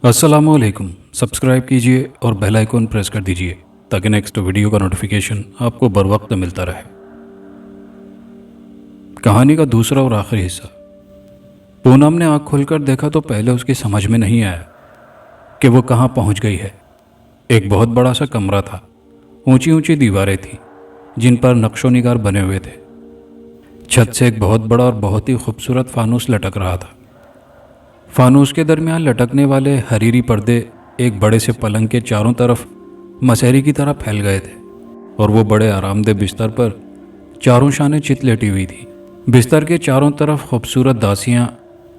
अस्सलामुअलैकुम। सब्सक्राइब कीजिए और बेल आइकन प्रेस कर दीजिए ताकि नेक्स्ट वीडियो का नोटिफिकेशन आपको बर वक्त मिलता रहे। कहानी का दूसरा और आखिरी हिस्सा। पूनम ने आँख खोलकर देखा तो पहले उसकी समझ में नहीं आया कि वो कहाँ पहुँच गई है। एक बहुत बड़ा सा कमरा था। ऊंची ऊंची दीवारें थीं जिन पर नक्शो निगार बने हुए थे। छत से एक बहुत बड़ा और बहुत ही खूबसूरत फानूस लटक रहा था। फानूस के दरमियान लटकने वाले हरीरी पर्दे एक बड़े से पलंग के चारों तरफ मसहरी की तरह फैल गए थे और वो बड़े आरामदेह बिस्तर पर चारों शानें चित लेटी हुई थी। बिस्तर के चारों तरफ खूबसूरत दासियां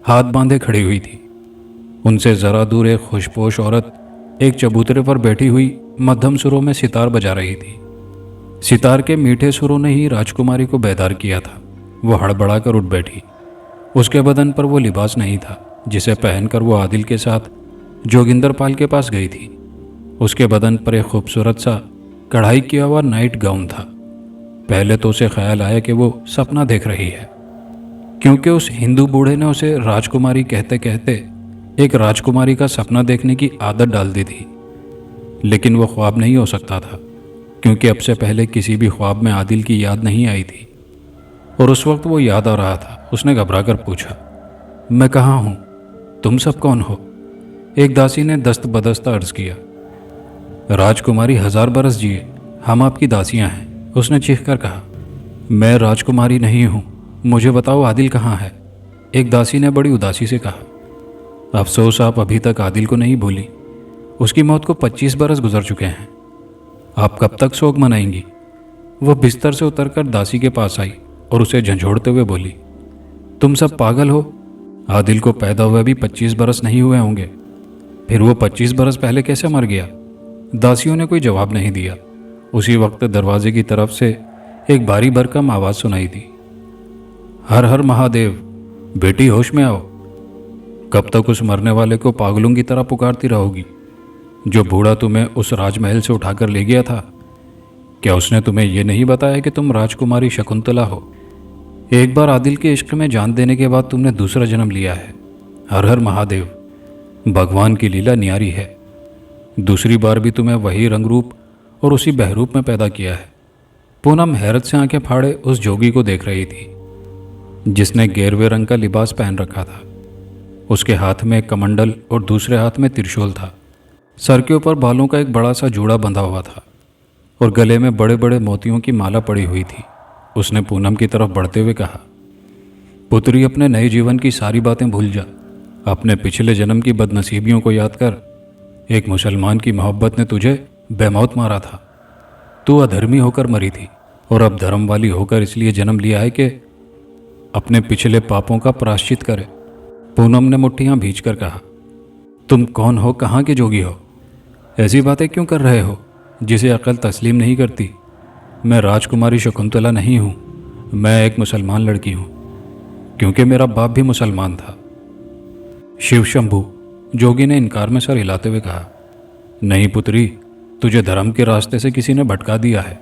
हाथ बांधे खड़ी हुई थी। उनसे ज़रा दूर एक खुशपोश औरत एक चबूतरे पर बैठी हुई मध्यम सुरों में सितार बजा रही थी। सितार के मीठे सुरों ने ही राजकुमारी को बेदार किया था। वो हड़बड़ा कर उठ बैठी। उसके बदन पर वो लिबास नहीं था जिसे पहनकर वो आदिल के साथ जोगिंदर पाल के पास गई थी। उसके बदन पर एक खूबसूरत सा कढ़ाई किया हुआ नाइट गाउन था। पहले तो उसे ख्याल आया कि वो सपना देख रही है, क्योंकि उस हिंदू बूढ़े ने उसे राजकुमारी कहते कहते एक राजकुमारी का सपना देखने की आदत डाल दी थी। लेकिन वो ख्वाब नहीं हो सकता था, क्योंकि अब से पहले किसी भी ख्वाब में आदिल की याद नहीं आई थी। और उस वक्त वो याद आ रहा था। उसने घबरा कर पूछा, मैं कहाँ हूँ? तुम सब कौन हो? एक दासी ने दस्त बदस्त अर्ज किया। राजकुमारी 1000 बरस जिए, हम आपकी दासियां हैं, उसने चीखकर कहा। मैं राजकुमारी नहीं हूँ, मुझे बताओ आदिल कहाँ है? एक दासी ने बड़ी उदासी से कहा। अफसोस आप अभी तक आदिल को नहीं भूली। उसकी मौत को 25 बरस गुजर चुके हैं। आप कब तक शोक मनाएंगी? वह बिस्तर से उतरकर दासी के पास आई और उसे झंझोड़ते हुए बोली, तुम सब पागल हो। आदिल को पैदा हुए भी 25 बरस नहीं हुए होंगे, फिर वो 25 बरस पहले कैसे मर गया? दासियों ने कोई जवाब नहीं दिया। उसी वक्त दरवाजे की तरफ से एक भारी भरकम आवाज़ सुनाई दी। हर हर महादेव, बेटी होश में आओ। कब तक उस मरने वाले को पागलों की तरह पुकारती रहोगी? जो बूढ़ा तुम्हें उस राजमहल से उठाकर ले गया था, क्या उसने तुम्हें यह नहीं बताया कि तुम राजकुमारी शकुंतला हो? एक बार आदिल के इश्क में जान देने के बाद तुमने दूसरा जन्म लिया है। हर हर महादेव, भगवान की लीला न्यारी है। दूसरी बार भी तुम्हें वही रंग रूप और उसी बहरूप में पैदा किया है। पूनम हैरत से आंखें फाड़े उस जोगी को देख रही थी, जिसने गेरवे रंग का लिबास पहन रखा था। उसके हाथ में एक कमंडल और दूसरे हाथ में त्रिशूल था। सर के ऊपर बालों का एक बड़ा सा जूड़ा बंधा हुआ था और गले में बड़े बड़े मोतियों की माला पड़ी हुई थी। उसने पूनम की तरफ बढ़ते हुए कहा, पुत्री, अपने नए जीवन की सारी बातें भूल जा। अपने पिछले जन्म की बदनसीबियों को याद कर। एक मुसलमान की मोहब्बत ने तुझे बेमौत मारा था। तू अधर्मी होकर मरी थी और अब धर्म वाली होकर इसलिए जन्म लिया है कि अपने पिछले पापों का प्रायश्चित करे। पूनम ने मुट्ठियां भींचकर कहा, तुम कौन हो? कहाँ के जोगी हो? ऐसी बातें क्यों कर रहे हो जिसे अकल तस्लीम नहीं करती? मैं राजकुमारी शकुंतला नहीं हूँ, मैं एक मुसलमान लड़की हूँ, क्योंकि मेरा बाप भी मुसलमान था। शिव शंभू, जोगी ने इनकार में सर हिलाते हुए कहा, नहीं पुत्री, तुझे धर्म के रास्ते से किसी ने भटका दिया है।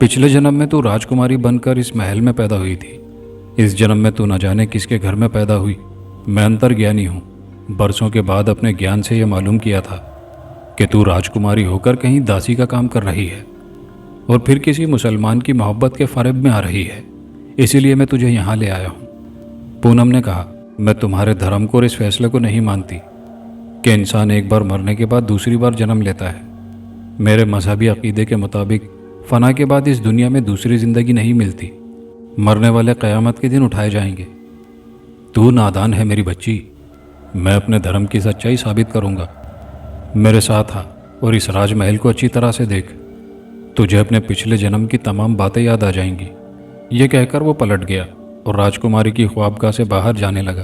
पिछले जन्म में तू राजकुमारी बनकर इस महल में पैदा हुई थी। इस जन्म में तू न जाने किसके घर में पैदा हुई। मैं अंतर्ज्ञानी हूँ। बरसों के बाद अपने ज्ञान से यह मालूम किया था कि तू राजकुमारी होकर कहीं दासी का काम कर रही है और फिर किसी मुसलमान की मोहब्बत के फरेब में आ रही है। इसीलिए मैं तुझे यहाँ ले आया हूँ। पूनम ने कहा, मैं तुम्हारे धर्म को और इस फैसले को नहीं मानती कि इंसान एक बार मरने के बाद दूसरी बार जन्म लेता है। मेरे मजहबी अकीदे के मुताबिक फना के बाद इस दुनिया में दूसरी ज़िंदगी नहीं मिलती। मरने वाले क़यामत के दिन उठाए जाएंगे। तू नादान है मेरी बच्ची। मैं अपने धर्म की सच्चाई साबित करूँगा। मेरे साथ आ और इस राजमहल को अच्छी तरह से देख। तुझे अपने पिछले जन्म की तमाम बातें याद आ जाएंगी। ये कहकर वो पलट गया और राजकुमारी की ख्वाबगाह से बाहर जाने लगा।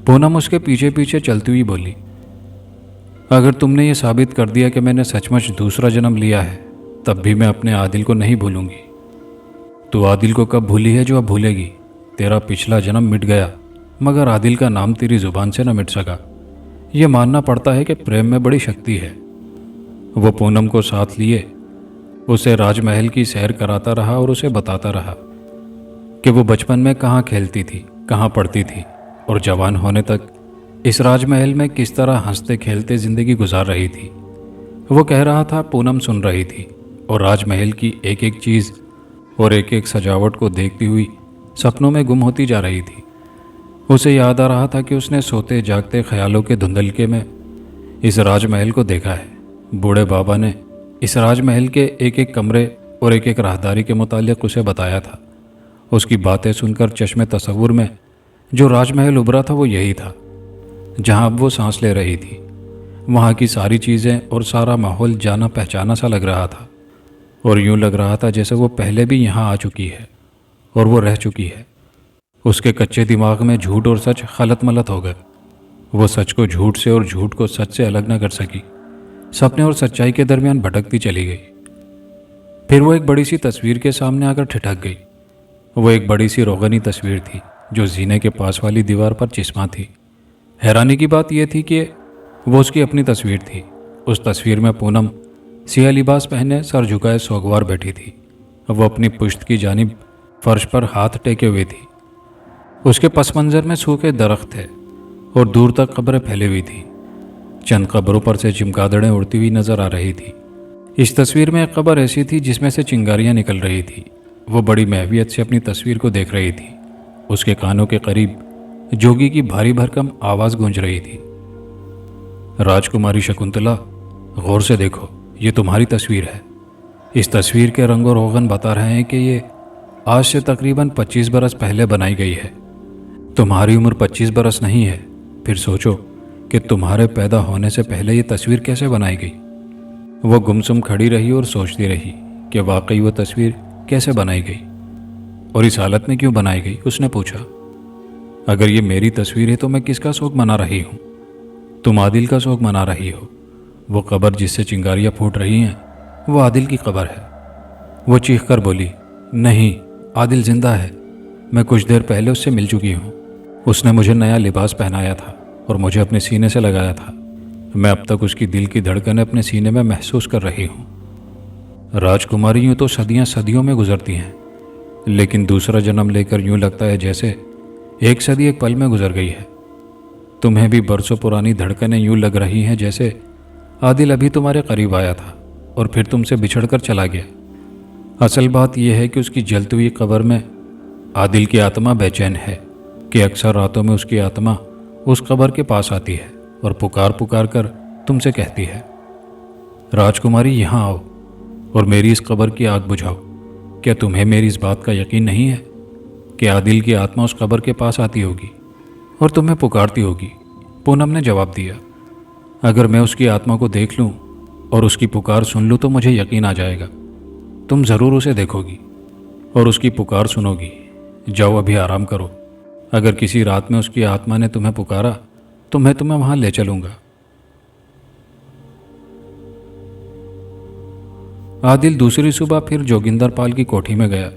पूनम उसके पीछे पीछे चलती हुई बोली, अगर तुमने ये साबित कर दिया कि मैंने सचमुच दूसरा जन्म लिया है, तब भी मैं अपने आदिल को नहीं भूलूंगी। तू आदिल को कब भूली है जो अब भूलेगी? तेरा पिछला जन्म मिट गया, मगर आदिल का नाम तेरी जुबान से न मिट सका। यह मानना पड़ता है कि प्रेम में बड़ी शक्ति है। वो पूनम को साथ लिए उसे राजमहल की सैर कराता रहा और उसे बताता रहा कि वो बचपन में कहाँ खेलती थी, कहाँ पढ़ती थी और जवान होने तक इस राजमहल में किस तरह हंसते खेलते जिंदगी गुजार रही थी। वो कह रहा था, पूनम सुन रही थी और राजमहल की एक एक चीज़ और एक एक सजावट को देखती हुई सपनों में गुम होती जा रही थी। उसे याद आ रहा था कि उसने सोते जागते ख्यालों के धुंधलके में इस राजमहल को देखा है। बूढ़े बाबा ने इस राजमहल के एक एक कमरे और एक एक राहदारी के मुतालिक उसे बताया था। उसकी बातें सुनकर चश्मे तसव्वुर में जो राजमहल उभरा था वो यही था, जहां अब वो सांस ले रही थी। वहाँ की सारी चीज़ें और सारा माहौल जाना पहचाना सा लग रहा था और यूं लग रहा था जैसे वो पहले भी यहाँ आ चुकी है और वो रह चुकी है। उसके कच्चे दिमाग में झूठ और सच खलत मलत हो गए। वो सच को झूठ से और झूठ को सच से अलग न कर सकी। सपने और सच्चाई के दरमियान भटकती चली गई। फिर वो एक बड़ी सी तस्वीर के सामने आकर ठिठक गई। वो एक बड़ी सी रोगनी तस्वीर थी जो जीने के पास वाली दीवार पर चिस्मा थी। हैरानी की बात यह थी कि वो उसकी अपनी तस्वीर थी। उस तस्वीर में पूनम सिया लिबास पहने सर झुकाए सोगवार बैठी थी। वो अपनी पुश्त की जानिब फर्श पर हाथ टेके हुए थी। उसके पस मंजर में सूखे दरख्त थे और दूर तक कब्रें फैली हुई थी। चंद कब्रों पर से चिमगादड़ें उड़ती हुई नजर आ रही थी। इस तस्वीर में एक कब्र ऐसी थी जिसमें से चिंगारियां निकल रही थी। वो बड़ी महवियत से अपनी तस्वीर को देख रही थी। उसके कानों के करीब जोगी की भारी भरकम आवाज गूंज रही थी, राजकुमारी शकुंतला, गौर से देखो, ये तुम्हारी तस्वीर है। इस तस्वीर के रंग और रोगन बता रहे हैं कि ये आज से तकरीबन 25 बरस पहले बनाई गई है। तुम्हारी उम्र 25 बरस नहीं है। फिर सोचो कि तुम्हारे पैदा होने से पहले ये तस्वीर कैसे बनाई गई। वो गुमसुम खड़ी रही और सोचती रही कि वाकई वो तस्वीर कैसे बनाई गई और इस हालत में क्यों बनाई गई। उसने पूछा, अगर ये मेरी तस्वीर है तो मैं किसका शोक मना रही हूँ? तुम आदिल का शोक मना रही हो। वो कब्र जिससे चिंगारियाँ फूट रही हैं वो आदिल की कब्र है। वो चीख कर बोली, नहीं, आदिल जिंदा है। मैं कुछ देर पहले उससे मिल चुकी हूँ। उसने मुझे नया लिबास पहनाया था और मुझे अपने सीने से लगाया था। मैं अब तक उसकी दिल की धड़कनें अपने सीने में महसूस कर रही हूँ। राजकुमारी यूँ तो सदियाँ सदियों में गुजरती हैं, लेकिन दूसरा जन्म लेकर यूँ लगता है जैसे एक सदी एक पल में गुजर गई है। तुम्हें भी बरसों पुरानी धड़कनें यूँ लग रही हैं जैसे आदिल अभी तुम्हारे करीब आया था और फिर तुमसे बिछड़कर चला गया। असल बात यह है कि उसकी जलती हुई कब्र में आदिल की आत्मा बेचैन है कि अक्सर रातों में उसकी आत्मा उस कब्र के पास आती है और पुकार पुकार कर तुमसे कहती है, राजकुमारी यहाँ आओ और मेरी इस कब्र की आग बुझाओ। क्या तुम्हें मेरी इस बात का यकीन नहीं है कि आदिल की आत्मा उस कब्र के पास आती होगी और तुम्हें पुकारती होगी? पूनम ने जवाब दिया, अगर मैं उसकी आत्मा को देख लूं और उसकी पुकार सुन लूं तो मुझे यकीन आ जाएगा। तुम ज़रूर उसे देखोगी और उसकी पुकार सुनोगी। जाओ अभी आराम करो। अगर किसी रात में उसकी आत्मा ने तुम्हें पुकारा तो मैं तुम्हें वहां ले चलूंगा। आदिल दूसरी सुबह फिर जोगिंदर पाल की कोठी में गया।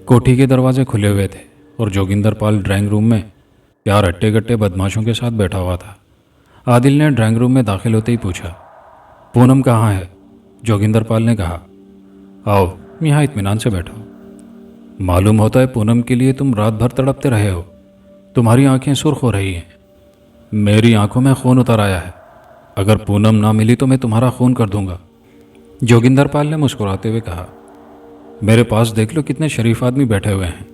कोठी के दरवाजे खुले हुए थे और जोगिंदर पाल ड्राइंग रूम में 4 हट्टे कट्टे बदमाशों के साथ बैठा हुआ था। आदिल ने ड्राइंग रूम में दाखिल होते ही पूछा, पूनम कहाँ है? जोगिंदर पाल ने कहा, आओ यहाँ इत्मीनान से बैठो। मालूम होता है पूनम के लिए तुम रात भर तड़पते रहे हो। तुम्हारी आंखें सुर्ख हो रही हैं। मेरी आंखों में खून उतर आया है। अगर पूनम ना मिली तो मैं तुम्हारा खून कर दूंगा। जोगिंदर पाल ने मुस्कुराते हुए कहा, मेरे पास देख लो कितने शरीफ आदमी बैठे हुए हैं।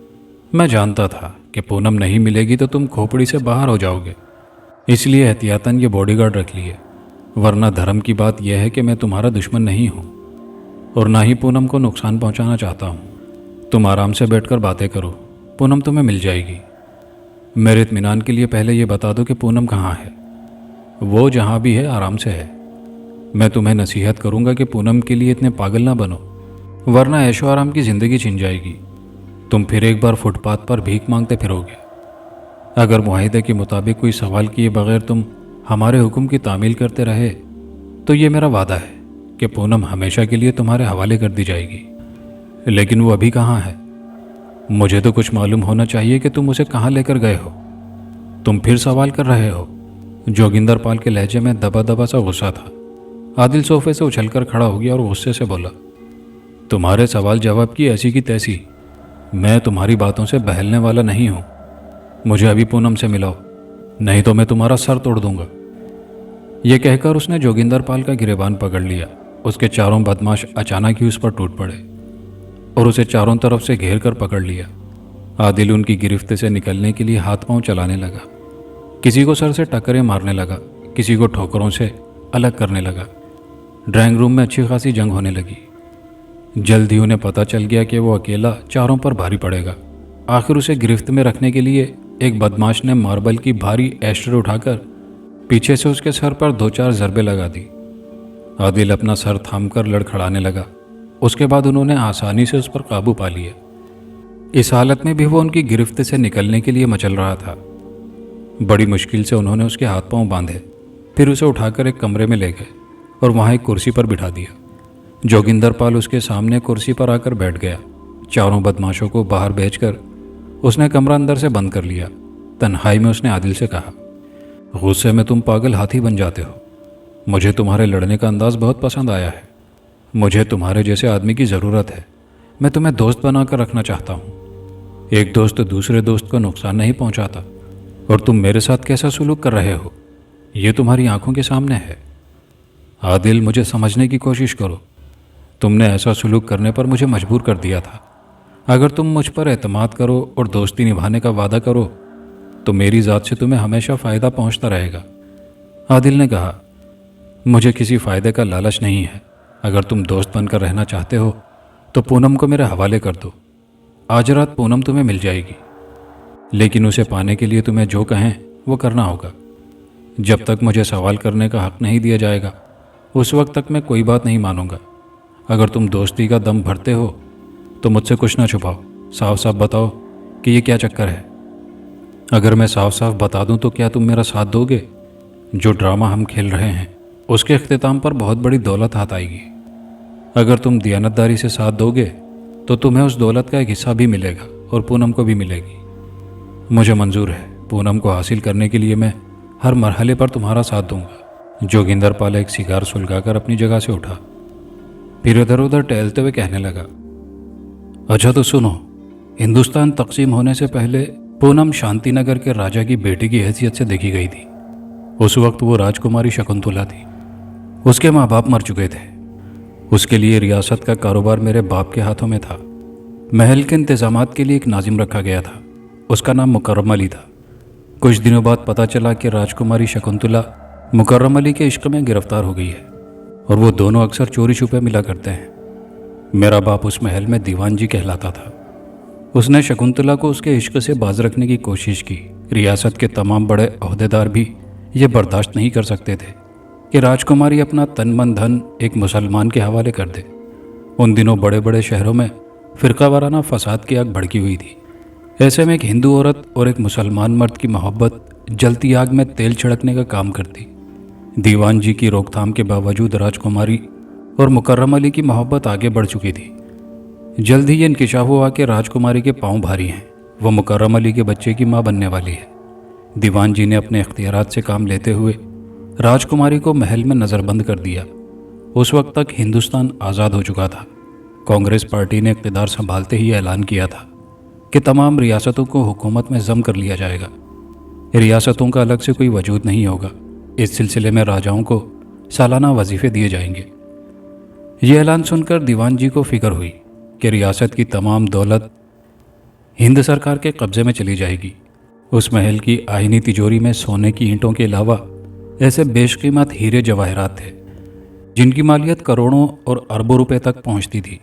मैं जानता था कि पूनम नहीं मिलेगी तो तुम खोपड़ी से बाहर हो जाओगे, इसलिए एहतियातन ये बॉडीगार्ड रख लिए। वरना धर्म की बात यह है कि मैं तुम्हारा दुश्मन नहीं हूँ और ना ही पूनम को नुकसान पहुँचाना चाहता हूँ। तुम आराम से बैठकर बातें करो, पूनम तुम्हें मिल जाएगी। मेरे इत्मीनान के लिए पहले ये बता दो कि पूनम कहाँ है। वो जहाँ भी है आराम से है। मैं तुम्हें नसीहत करूँगा कि पूनम के लिए इतने पागल ना बनो, वरना ऐशो आराम की ज़िंदगी छिन जाएगी। तुम फिर एक बार फुटपाथ पर भीख मांगते फिरोगे। अगर मुआहिदे के मुताबिक कोई सवाल किए बगैर तुम हमारे हुक्म की तामील करते रहे तो ये मेरा वादा है कि पूनम हमेशा के लिए तुम्हारे हवाले कर दी जाएगी। लेकिन वो अभी कहाँ है? मुझे तो कुछ मालूम होना चाहिए कि तुम उसे कहाँ लेकर गए हो। तुम फिर सवाल कर रहे हो। जोगिंदर पाल के लहजे में दबा दबा सा गुस्सा था। आदिल सोफे से उछलकर खड़ा हो गया और गुस्से से बोला, तुम्हारे सवाल जवाब की ऐसी की तैसी। मैं तुम्हारी बातों से बहलने वाला नहीं हूँ। मुझे अभी पूनम से मिलाओ। नहीं तो मैं तुम्हारा सर तोड़ दूंगा। यह कहकर उसने जोगिंदर पाल का गिरेबान पकड़ लिया। उसके चारों बदमाश अचानक ही उस पर टूट पड़े और उसे चारों तरफ से घेर कर पकड़ लिया। आदिल उनकी गिरफ्त से निकलने के लिए हाथ पांव चलाने लगा। किसी को सर से टक्करें मारने लगा, किसी को ठोकरों से अलग करने लगा। ड्राइंग रूम में अच्छी खासी जंग होने लगी। जल्द ही उन्हें पता चल गया कि वो अकेला चारों पर भारी पड़ेगा। आखिर उसे गिरफ्त में रखने के लिए एक बदमाश ने मार्बल की भारी एस्टर उठाकर पीछे से उसके सर पर 2-4 ज़रबे लगा दी। आदिल अपना सर थामकर लड़खड़ाने लगा। उसके बाद उन्होंने आसानी से उस पर काबू पा लिया। इस हालत में भी वो उनकी गिरफ्त से निकलने के लिए मचल रहा था। बड़ी मुश्किल से उन्होंने उसके हाथ पांव बांधे, फिर उसे उठाकर एक कमरे में ले गए और वहां एक कुर्सी पर बिठा दिया। जोगिंदर पाल उसके सामने कुर्सी पर आकर बैठ गया। चारों बदमाशों को बाहर भेजकर उसने कमरा अंदर से बंद कर लिया। तन्हाई में उसने आदिल से कहा, गुस्से में तुम पागल हाथी बन जाते हो। मुझे तुम्हारे लड़ने का अंदाज बहुत पसंद आया है। मुझे तुम्हारे जैसे आदमी की ज़रूरत है। मैं तुम्हें दोस्त बनाकर रखना चाहता हूँ। एक दोस्त दूसरे दोस्त को नुकसान नहीं पहुँचाता, और तुम मेरे साथ कैसा सुलूक कर रहे हो ये तुम्हारी आंखों के सामने है। आदिल, मुझे समझने की कोशिश करो। तुमने ऐसा सुलूक करने पर मुझे मजबूर कर दिया था। अगर तुम मुझ पर एतमाद करो और दोस्ती निभाने का वादा करो तो मेरी ज़ात से तुम्हें हमेशा फ़ायदा पहुंचता रहेगा। आदिल ने कहा, मुझे किसी फ़ायदे का लालच नहीं है। अगर तुम दोस्त बनकर रहना चाहते हो तो पूनम को मेरे हवाले कर दो। आज रात पूनम तुम्हें मिल जाएगी, लेकिन उसे पाने के लिए तुम्हें जो कहें वो करना होगा। जब तक मुझे सवाल करने का हक नहीं दिया जाएगा उस वक्त तक मैं कोई बात नहीं मानूंगा। अगर तुम दोस्ती का दम भरते हो तो मुझसे कुछ ना छुपाओ, साफ साफ बताओ कि ये क्या चक्कर है। अगर मैं साफ साफ बता दूं तो क्या तुम मेरा साथ दोगे? जो ड्रामा हम खेल रहे हैं उसके अख्तिताम पर बहुत बड़ी दौलत हाथ आएगी। अगर तुम दियानतदारी से साथ दोगे तो तुम्हें उस दौलत का एक हिस्सा भी मिलेगा और पूनम को भी मिलेगी। मुझे मंजूर है। पूनम को हासिल करने के लिए मैं हर मरहले पर तुम्हारा साथ दूंगा। जोगिंदर पाल एक सिगार सुलगाकर अपनी जगह से उठा, फिर इधर उधर टहलते हुए कहने लगा, अच्छा तो सुनो, हिंदुस्तान तकसीम होने से पहले पूनम शांतिनगर के राजा की बेटी की हैसियत से देखी गई थी। उस वक्त वो राजकुमारी शकुंतला थी। उसके माँ बाप मर चुके थे। उसके लिए रियासत का कारोबार मेरे बाप के हाथों में था। महल के इंतजामात के लिए एक नाजिम रखा गया था। उसका नाम मुकर्रम अली था। कुछ दिनों बाद पता चला कि राजकुमारी शकुंतला मुकर्रम अली के इश्क में गिरफ्तार हो गई है, और वो दोनों अक्सर चोरी छुपे मिला करते हैं। मेरा बाप उस महल में दीवान जी कहलाता था। उसने शकुंतला को उसके इश्क से बाज रखने की कोशिश की। रियासत के तमाम बड़े ओहदेदार भी ये बर्दाश्त नहीं कर सकते थे कि राजकुमारी अपना तन मन धन एक मुसलमान के हवाले कर दे। उन दिनों बड़े बड़े शहरों में फ़िरका वाराना फसाद की आग भड़की हुई थी। ऐसे में एक हिंदू औरत और एक मुसलमान मर्द की मोहब्बत जलती आग में तेल छिड़कने का काम करती। दीवान जी की रोकथाम के बावजूद राजकुमारी और मुकर्रम अली की मोहब्बत आगे बढ़ चुकी थी। जल्द ही ये इंकिशाफ हुआ कि राजकुमारी के पांव भारी हैं। वो मुकर्रम अली के बच्चे की मां बनने वाली है। दीवान जी ने अपने इख्तियारात से काम लेते हुए राजकुमारी को महल में नज़रबंद कर दिया। उस वक्त तक हिंदुस्तान आज़ाद हो चुका था। कांग्रेस पार्टी ने इक़्तिदार संभालते ही ऐलान किया था कि तमाम रियासतों को हुकूमत में ज़म कर लिया जाएगा। रियासतों का अलग से कोई वजूद नहीं होगा। इस सिलसिले में राजाओं को सालाना वजीफ़े दिए जाएंगे। ये ऐलान सुनकर दीवान जी को फिक्र हुई कि रियासत की तमाम दौलत हिंद सरकार के कब्ज़े में चली जाएगी। उस महल की आईनी तिजोरी में सोने की ईंटों के अलावा ऐसे बेशकीमत हीरे जवाहरात थे जिनकी मालियत करोड़ों और अरबों रुपए तक पहुंचती थी।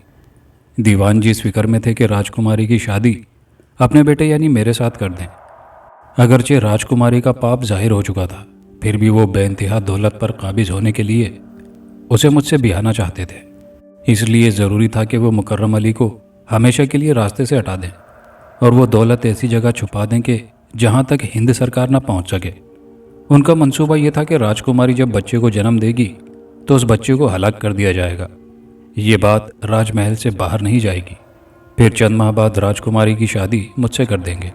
दीवान जी इस फिक्र में थे कि राजकुमारी की शादी अपने बेटे यानी मेरे साथ कर दें। अगरचे राजकुमारी का पाप जाहिर हो चुका था, फिर भी वो बेइंतहा दौलत पर काबिज होने के लिए उसे मुझसे बिहाना चाहते थे। इसलिए ज़रूरी था कि वो मुकर्रम अली को हमेशा के लिए रास्ते से हटा दें और वो दौलत ऐसी जगह छुपा दें कि जहाँ तक हिंद सरकार न पहुँच सके। उनका मंसूबा ये था कि राजकुमारी जब बच्चे को जन्म देगी तो उस बच्चे को हलाक कर दिया जाएगा। ये बात राजमहल से बाहर नहीं जाएगी। फिर चंद माह बाद राजकुमारी की शादी मुझसे कर देंगे।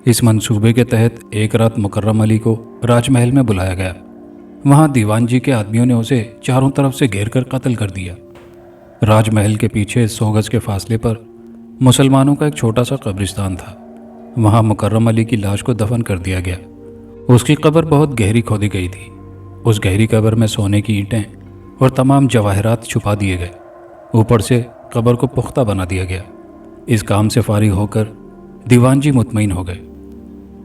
इस मंसूबे के तहत एक रात मुकर्रम अली को राजमहल में बुलाया गया। वहाँ दीवान जी के आदमियों ने उसे चारों तरफ से घेर कर कत्ल कर दिया। राजमहल के पीछे 100 गज के फासले पर मुसलमानों का एक छोटा सा कब्रिस्तान था। वहाँ मुकर्रम अली की लाश को दफन कर दिया गया उसकी कब्र बहुत गहरी खोदी गई थी। उस गहरी कब्र में सोने की ईंटें और तमाम जवाहरात छुपा दिए गए। ऊपर से कब्र को पुख्ता बना दिया गया। इस काम से फारिग होकर दीवान जी मुतमईन हो गए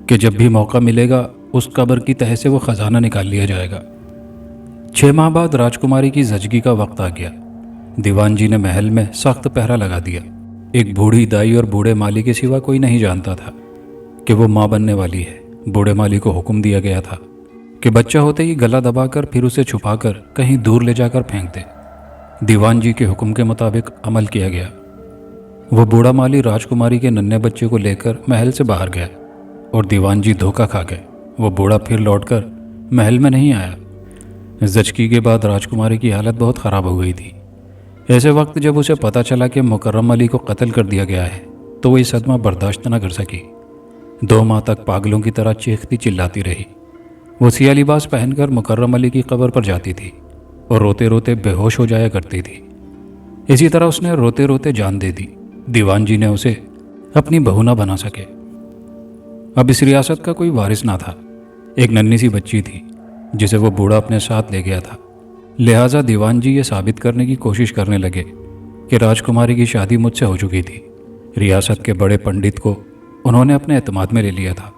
कि जब भी मौका मिलेगा उस कब्र की तह से वो ख़जाना निकाल लिया जाएगा। 6 माह बाद राजकुमारी की जचगी का वक्त आ गया। दीवान जी ने महल में सख्त पहरा लगा दिया। एक बूढ़ी दाई और बूढ़े माली के सिवा कोई नहीं जानता था कि वो माँ बनने वाली है। बूढ़े माली को हुक्म दिया गया था कि बच्चा होते ही गला दबाकर फिर उसे छुपाकर कहीं दूर ले जाकर फेंक दे। दीवान जी के हुक्म के मुताबिक अमल किया गया। वो बूढ़ा माली राजकुमारी के नन्हे बच्चे को लेकर महल से बाहर गया और दीवान जी धोखा खा गए। वो बूढ़ा फिर लौटकर महल में नहीं आया। जचगी के बाद राजकुमारी की हालत बहुत ख़राब हो गई थी। ऐसे वक्त जब उसे पता चला कि मुकर्रम अली को कत्ल कर दिया गया है तो वो ये सदमा बर्दाश्त न कर सकी। 2 माह तक पागलों की तरह चीखती चिल्लाती रही। वो सिया लिबास पहनकर मुकर्रम अली की कब्र पर जाती थी और रोते रोते बेहोश हो जाया करती थी। इसी तरह उसने रोते रोते जान दे दी। दीवान जी ने उसे अपनी बहू न बना सके। अब इस रियासत का कोई वारिस ना था। एक नन्ही सी बच्ची थी जिसे वो बूढ़ा अपने साथ ले गया था। लिहाजा दीवान जी ये साबित करने की कोशिश करने लगे कि राजकुमारी की शादी मुझसे हो चुकी थी। रियासत के बड़े पंडित को उन्होंने अपने एतमाद में ले लिया था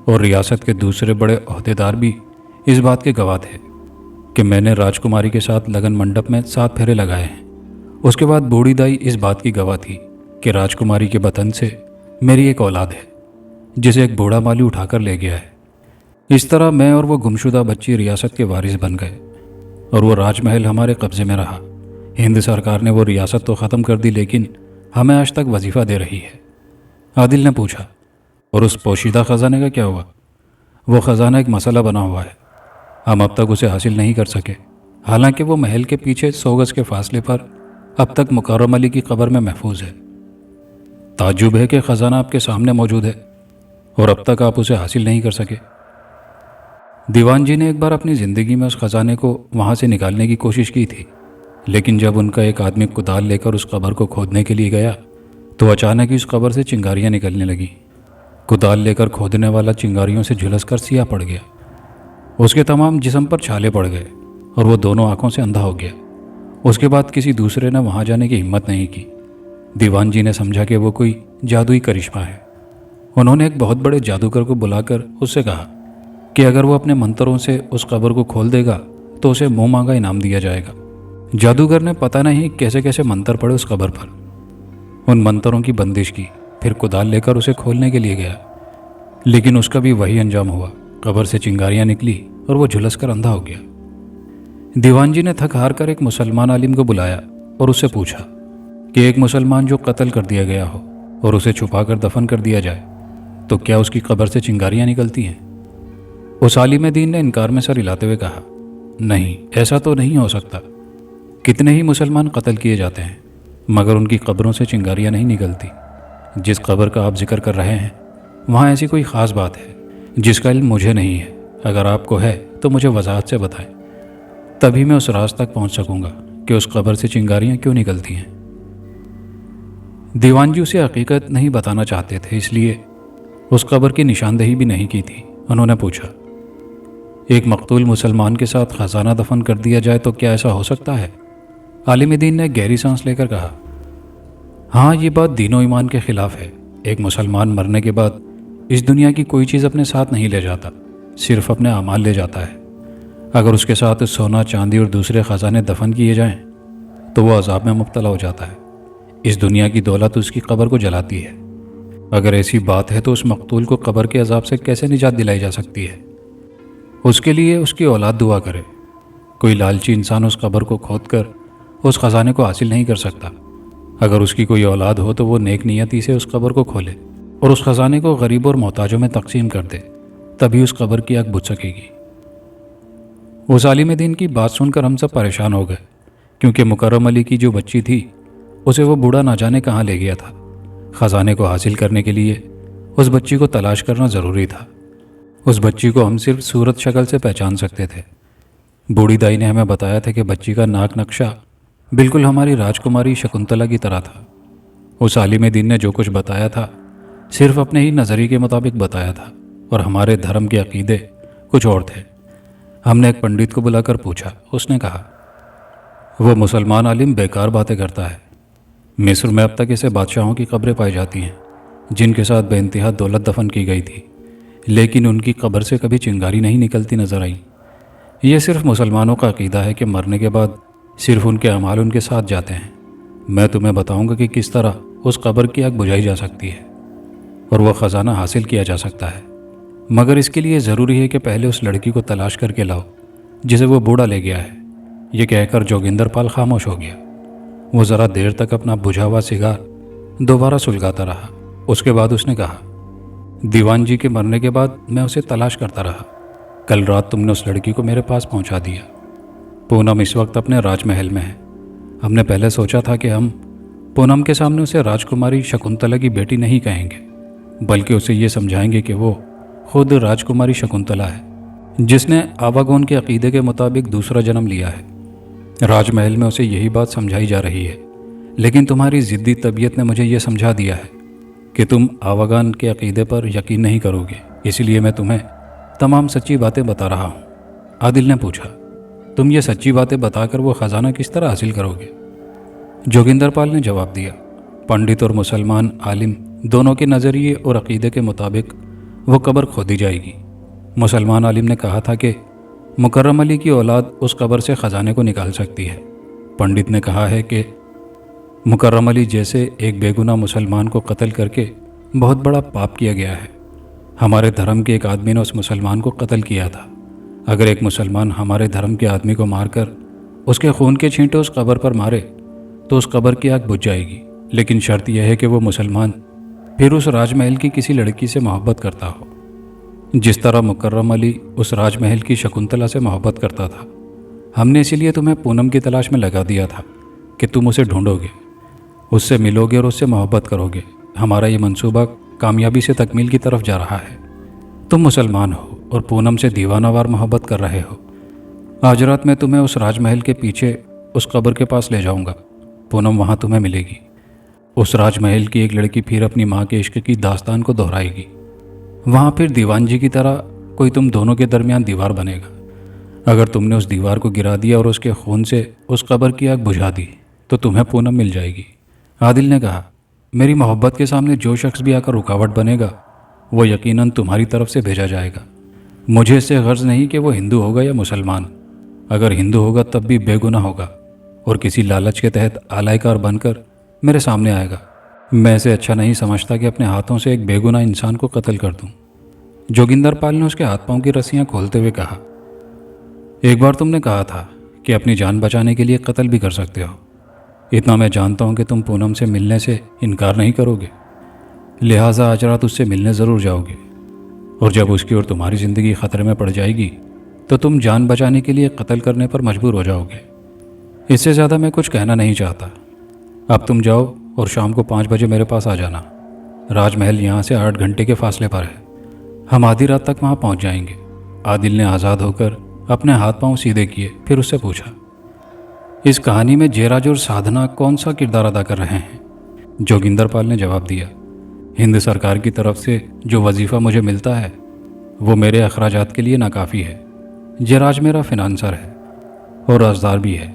और रियासत के दूसरे बड़े ओहदेदार भी इस बात के गवाह थे कि मैंने राजकुमारी के साथ लगन मंडप में 7 फेरे लगाए हैं। उसके बाद बूढ़ी दाई इस बात की गवाह थी कि राजकुमारी के बतन से मेरी एक औलाद है जिसे एक बूढ़ा माली उठाकर ले गया है। इस तरह मैं और वो गुमशुदा बच्ची रियासत के वारिस बन गए और वो राजमहल हमारे कब्जे में रहा। हिंद सरकार ने वो रियासत तो ख़त्म कर दी लेकिन हमें आज तक वजीफ़ा दे रही है। आदिल ने पूछा, और उस पोशीदा ख़जाने का क्या हुआ? वो ख़जाना एक मसला बना हुआ है। हम अब तक उसे हासिल नहीं कर सके। हालांकि वो महल के पीछे 100 गज के फासले पर अब तक मुकर्रम अली की कब्र में महफूज है। ताज्जुब है कि ख़जाना आपके सामने मौजूद है और अब तक आप उसे हासिल नहीं कर सके। दीवान जी ने एक बार अपनी ज़िंदगी में उस ख़जाने को वहाँ से निकालने की कोशिश की थी, लेकिन जब उनका एक आदमी कुदाल लेकर उस कब्र को खोदने के लिए गया तो अचानक ही उस कब्र से चिंगारियाँ निकलने लगीं। कुदाल लेकर खोदने वाला चिंगारियों से झुलसकर सिया पड़ गया। उसके तमाम जिस्म पर छाले पड़ गए और वो दोनों आंखों से अंधा हो गया। उसके बाद किसी दूसरे ने वहाँ जाने की हिम्मत नहीं की। दीवान जी ने समझा कि वो कोई जादुई करिश्मा है। उन्होंने एक बहुत बड़े जादूगर को बुलाकर उससे कहा कि अगर वो अपने मंत्रों से उस कब्र को खोल देगा तो उसे मुँह मांगा इनाम दिया जाएगा। जादूगर ने पता नहीं कैसे कैसे मंत्र पढ़े उस कब्र पर। उन मंत्रों की बंदिश की, फिर कुदाल लेकर उसे खोलने के लिए गया, लेकिन उसका भी वही अंजाम हुआ। कब्र से चिंगारियाँ निकली और वो झुलसकर अंधा हो गया। दीवान जी ने थक हार कर एक मुसलमान आलिम को बुलाया और उससे पूछा कि एक मुसलमान जो कत्ल कर दिया गया हो और उसे छुपाकर दफन कर दिया जाए तो क्या उसकी कब्र से चिंगारियाँ निकलती हैं? उस आलिम दीन ने इनकार में सर हिलाते हुए कहा, नहीं, ऐसा तो नहीं हो सकता। कितने ही मुसलमान कत्ल किए जाते हैं मगर उनकी कब्रों से चिंगारियाँ नहीं निकलती। जिस कब्र का आप जिक्र कर रहे हैं वहाँ ऐसी कोई ख़ास बात है जिसका इल्म मुझे नहीं है। अगर आपको है तो मुझे वजाहत से बताएं, तभी मैं उस राज तक पहुँच सकूँगा कि उस कब्र से चिंगारियाँ क्यों निकलती हैं। दीवान जी उसे हकीकत नहीं बताना चाहते थे, इसलिए उस कब्र की निशानदेही भी नहीं की थी। उन्होंने पूछा, एक मकतूल मुसलमान के साथ ख़जाना दफन कर दिया जाए तो क्या ऐसा हो सकता है? आलिम दीन ने गहरी सांस लेकर कहा, हाँ, ये बात दीनो ईमान के ख़िलाफ़ है। एक मुसलमान मरने के बाद इस दुनिया की कोई चीज़ अपने साथ नहीं ले जाता, सिर्फ अपने अमाल ले जाता है। अगर उसके साथ सोना, चांदी और दूसरे ख़जाने दफन किए जाएं तो वो अजाब में मुब्तला हो जाता है। इस दुनिया की दौलत उसकी कब्र को जलाती है। अगर ऐसी बात है तो उस मकतूल को कब्र के अजाब से कैसे निजात दिलाई जा सकती है? उसके लिए उसकी औलाद दुआ करे। कोई लालची इंसान उस कब्र को खोदकर उस ख़जाने को हासिल नहीं कर सकता। अगर उसकी कोई औलाद हो तो वो नेक नियति से उस कब्र को खोले और उस ख़जाने को गरीब और मोहताजों में तकसीम कर दे, तभी उस कब्र की आग बुझ सकेगी। उस आलिम दीन की बात सुनकर हम सब परेशान हो गए, क्योंकि मुकर्रम अली की जो बच्ची थी उसे वो बूढ़ा ना जाने कहाँ ले गया था। ख़जाने को हासिल करने के लिए उस बच्ची को तलाश करना ज़रूरी था। उस बच्ची को हम सिर्फ सूरत शक्ल से पहचान सकते थे। बूढ़ी दाई ने हमें बताया था कि बच्ची का नाक नक्शा बिल्कुल हमारी राजकुमारी शकुंतला की तरह था। उस आलिम दीन ने जो कुछ बताया था सिर्फ अपने ही नज़रिए के मुताबिक बताया था और हमारे धर्म के अकीदे कुछ और थे। हमने एक पंडित को बुलाकर पूछा। उसने कहा, वो मुसलमान आलिम बेकार बातें करता है। मिस्र में अब तक ऐसे बादशाहों की कब्रें पाई जाती हैं जिनके साथ बेइंतहा दौलत दफन की गई थी, लेकिन उनकी कब्र से कभी चिंगारी नहीं निकलती नजर आई। ये सिर्फ मुसलमानों का अकीदा है कि मरने के बाद सिर्फ उनके अमाल उनके साथ जाते हैं। मैं तुम्हें बताऊंगा कि किस तरह उस कब्र की आग बुझाई जा सकती है और वह ख़जाना हासिल किया जा सकता है, मगर इसके लिए ज़रूरी है कि पहले उस लड़की को तलाश करके लाओ जिसे वो बूढ़ा ले गया है। ये कहकर जोगिंदर पाल खामोश हो गया। वो ज़रा देर तक अपना बुझा हुआ सिगार दोबारा सुलगाता रहा। उसके बाद उसने कहा, दीवान जी के मरने के बाद मैं उसे तलाश करता रहा। कल रात तुमने उस लड़की को मेरे पास पहुंचा दिया। पूनम इस वक्त अपने राजमहल में है। हमने पहले सोचा था कि हम पूनम के सामने उसे राजकुमारी शकुंतला की बेटी नहीं कहेंगे, बल्कि उसे ये समझाएंगे कि वो खुद राजकुमारी शकुंतला है जिसने आवागोन के अकीदे के मुताबिक दूसरा जन्म लिया है। राजमहल में उसे यही बात समझाई जा रही है, लेकिन तुम्हारी ज़िद्दी तबीयत ने मुझे ये समझा दिया है कि तुम आवागोन के अकीदे पर यकीन नहीं करोगे, इसलिए मैं तुम्हें तमाम सच्ची बातें बता रहा हूँ। आदिल ने पूछा, तुम ये सच्ची बातें बताकर वो ख़जाना किस तरह हासिल करोगे? जोगिंदर पाल ने जवाब दिया, पंडित और मुसलमान आलिम दोनों के नज़रिए और अकीदे के मुताबिक वो कब्र खोदी जाएगी। मुसलमान आलिम ने कहा था कि मुकर्रम अली की औलाद उस कब्र से ख़जाने को निकाल सकती है। पंडित ने कहा है कि मुकर्रम अली जैसे एक बेगुनाह मुसलमान को कत्ल करके बहुत बड़ा पाप किया गया है। हमारे धर्म के एक आदमी ने उस मुसलमान को कत्ल किया था। अगर एक मुसलमान हमारे धर्म के आदमी को मारकर उसके खून के छींटे उस कब्र पर मारे तो उस कब्र की आग बुझ जाएगी, लेकिन शर्त यह है कि वो मुसलमान फिर उस राजमहल की किसी लड़की से मोहब्बत करता हो, जिस तरह मुकर्रम अली उस राजमहल की शकुंतला से मोहब्बत करता था। हमने इसीलिए तुम्हें पूनम की तलाश में लगा दिया था कि तुम उसे ढूंढोगे, उससे मिलोगे और उससे मोहब्बत करोगे। हमारा ये मंसूबा कामयाबी से तकमील की तरफ जा रहा है। तुम मुसलमान हो और पूनम से दीवानावार मोहब्बत कर रहे हो। आज रात मैं तुम्हें उस राजमहल के पीछे उस कब्र के पास ले जाऊंगा। पूनम वहाँ तुम्हें मिलेगी। उस राजमहल की एक लड़की फिर अपनी माँ के इश्क की दास्तान को दोहराएगी। वहाँ फिर दीवान जी की तरह कोई तुम दोनों के दरमियान दीवार बनेगा। अगर तुमने उस दीवार को गिरा दिया और उसके खून से उस कब्र की आग बुझा दी तो तुम्हें पूनम मिल जाएगी। आदिल ने कहा, मेरी मोहब्बत के सामने जो शख्स भी आकर रुकावट बनेगा वो यकीनन तुम्हारी तरफ से भेजा जाएगा। मुझे इससे गर्ज नहीं कि वो हिंदू होगा या मुसलमान। अगर हिंदू होगा तब भी बेगुनाह होगा और किसी लालच के तहत आलायकार बनकर मेरे सामने आएगा। मैं इसे अच्छा नहीं समझता कि अपने हाथों से एक बेगुनाह इंसान को कत्ल कर दूं। जोगिंदर पाल ने उसके हाथ पांव की रस्सियां खोलते हुए कहा, एक बार तुमने कहा था कि अपनी जान बचाने के लिए कत्ल भी कर सकते हो। इतना मैं जानता हूं कि तुम पूनम से मिलने से इनकार नहीं करोगे, लिहाजा आज रात उससे मिलने ज़रूर जाओगे, और जब उसकी और तुम्हारी ज़िंदगी ख़तरे में पड़ जाएगी तो तुम जान बचाने के लिए कत्ल करने पर मजबूर हो जाओगे। इससे ज़्यादा मैं कुछ कहना नहीं चाहता। अब तुम जाओ और शाम को 5 बजे मेरे पास आ जाना। राजमहल यहाँ से 8 घंटे के फासले पर है। हम आधी रात तक वहाँ पहुँच जाएंगे। आदिल ने आज़ाद होकर अपने हाथ पांव सीधे किए, फिर उससे पूछा, इस कहानी में जयराज और साधना कौन सा किरदार अदा कर रहे हैं? जोगिंदर पाल ने जवाब दिया, हिंद सरकार की तरफ से जो वजीफ़ा मुझे मिलता है वो मेरे अखराजात के लिए नाकाफ़ी है। जयराज मेरा फिनांसर है और राजदार भी है।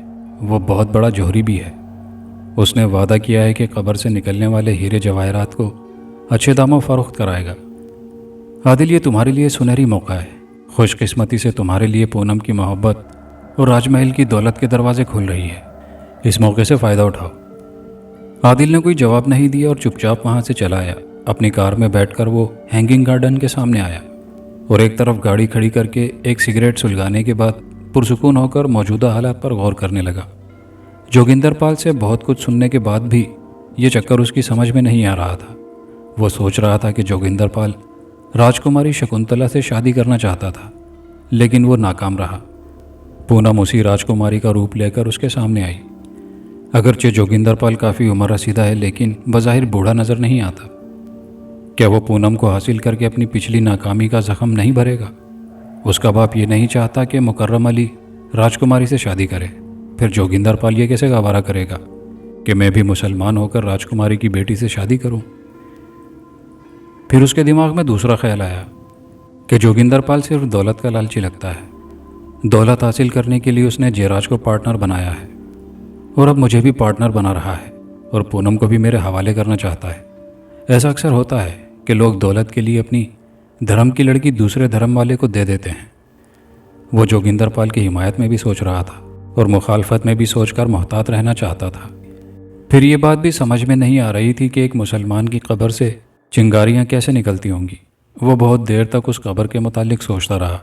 वो बहुत बड़ा जौहरी भी है। उसने वादा किया है कि कब्र से निकलने वाले हीरे जवाहरात को अच्छे दामों फरोख्त कराएगा। आदिल, ये तुम्हारे लिए सुनहरी मौका है। खुशकिस्मती से तुम्हारे लिए पूनम की मोहब्बत और राजमहल की दौलत के दरवाजे खुल रही है। इस मौके से फ़ायदा उठाओ। आदिल ने कोई जवाब नहीं दिया और चुपचाप वहाँ से चला आया। अपनी कार में बैठकर वो हैंगिंग गार्डन के सामने आया और एक तरफ गाड़ी खड़ी करके एक सिगरेट सुलगाने के बाद पुरसुकून होकर मौजूदा हालात पर गौर करने लगा। जोगिंदर पाल से बहुत कुछ सुनने के बाद भी ये चक्कर उसकी समझ में नहीं आ रहा था। वो सोच रहा था कि जोगिंदर पाल राजकुमारी शकुंतला से शादी करना चाहता था, लेकिन वो नाकाम रहा। पूनम उसी राजकुमारी का रूप लेकर उसके सामने आई। अगरचे जोगिंदर पाल काफ़ी उम्र रसीदा है, लेकिन बज़ाहिर बूढ़ा नज़र नहीं आता। क्या वो पूनम को हासिल करके अपनी पिछली नाकामी का जख्म नहीं भरेगा? उसका बाप ये नहीं चाहता कि मुकर्रम अली राजकुमारी से शादी करे। फिर जोगिंदर पाल ये कैसे गवारा करेगा कि मैं भी मुसलमान होकर राजकुमारी की बेटी से शादी करूं? फिर उसके दिमाग में दूसरा ख्याल आया, कि जोगिंदर पाल सिर्फ दौलत का लालची लगता है। दौलत हासिल करने के लिए उसने जयराज को पार्टनर बनाया है और अब मुझे भी पार्टनर बना रहा है और पूनम को भी मेरे हवाले करना चाहता है। ऐसा अक्सर होता है कि लोग दौलत के लिए अपनी धर्म की लड़की दूसरे धर्म वाले को दे देते हैं। वो जोगिंदर पाल की हिमायत में भी सोच रहा था और मुखालफत में भी सोचकर मोहतात रहना चाहता था। फिर ये बात भी समझ में नहीं आ रही थी कि एक मुसलमान की कब्र से चिंगारियाँ कैसे निकलती होंगी। वो बहुत देर तक उस कब्र के मुतालिक सोचता रहा।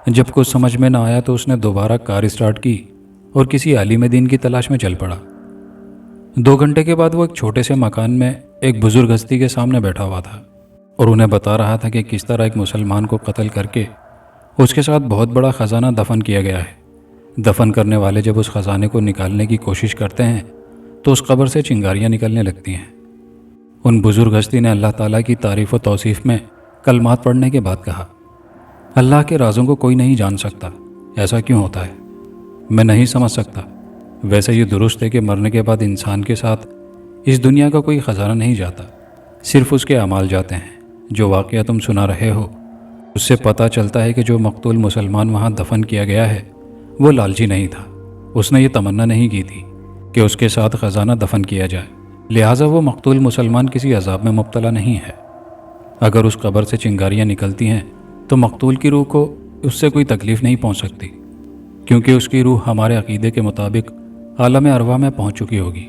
जब कुछ समझ में ना आया तो उसने दोबारा कार स्टार्ट की और किसी आलिम दीन की तलाश में चल पड़ा। 2 घंटे के बाद वो एक छोटे से मकान में एक बुजुर्ग हस्ती के सामने बैठा हुआ था और उन्हें बता रहा था कि किस तरह एक मुसलमान को कत्ल करके उसके साथ बहुत बड़ा ख़जाना दफन किया गया है। दफन करने वाले जब उस ख़जाने को निकालने की कोशिश करते हैं तो उस कब्र से चिंगारियाँ निकलने लगती हैं। उन बुजुर्ग हस्ती ने अल्लाह ताला की तारीफ़ व तौसीफ़ में कलमात पढ़ने के बाद कहा, अल्लाह के राज़ों को कोई नहीं जान सकता। ऐसा क्यों होता है मैं नहीं समझ सकता। वैसे ये दुरुस्त है कि मरने के बाद इंसान के साथ इस दुनिया का कोई ख़जाना नहीं जाता, सिर्फ उसके अमाल जाते हैं। जो वाक़या तुम सुना रहे हो उससे पता चलता है कि जो मकतूल मुसलमान वहाँ दफन किया गया है वो लालची नहीं था। उसने ये तमन्ना नहीं की थी कि उसके साथ ख़जाना दफन किया जाए, लिहाजा वो मकतूल मुसलमान किसी अजाब में मुब्तला नहीं है। अगर उस कब्र से चिंगारियाँ निकलती हैं तो मकतूल की रूह को उससे कोई तकलीफ़ नहीं पहुँच सकती, क्योंकि उसकी रूह हमारे अक़ीदे के मुताबिक आलम अरवाह में पहुँच चुकी होगी।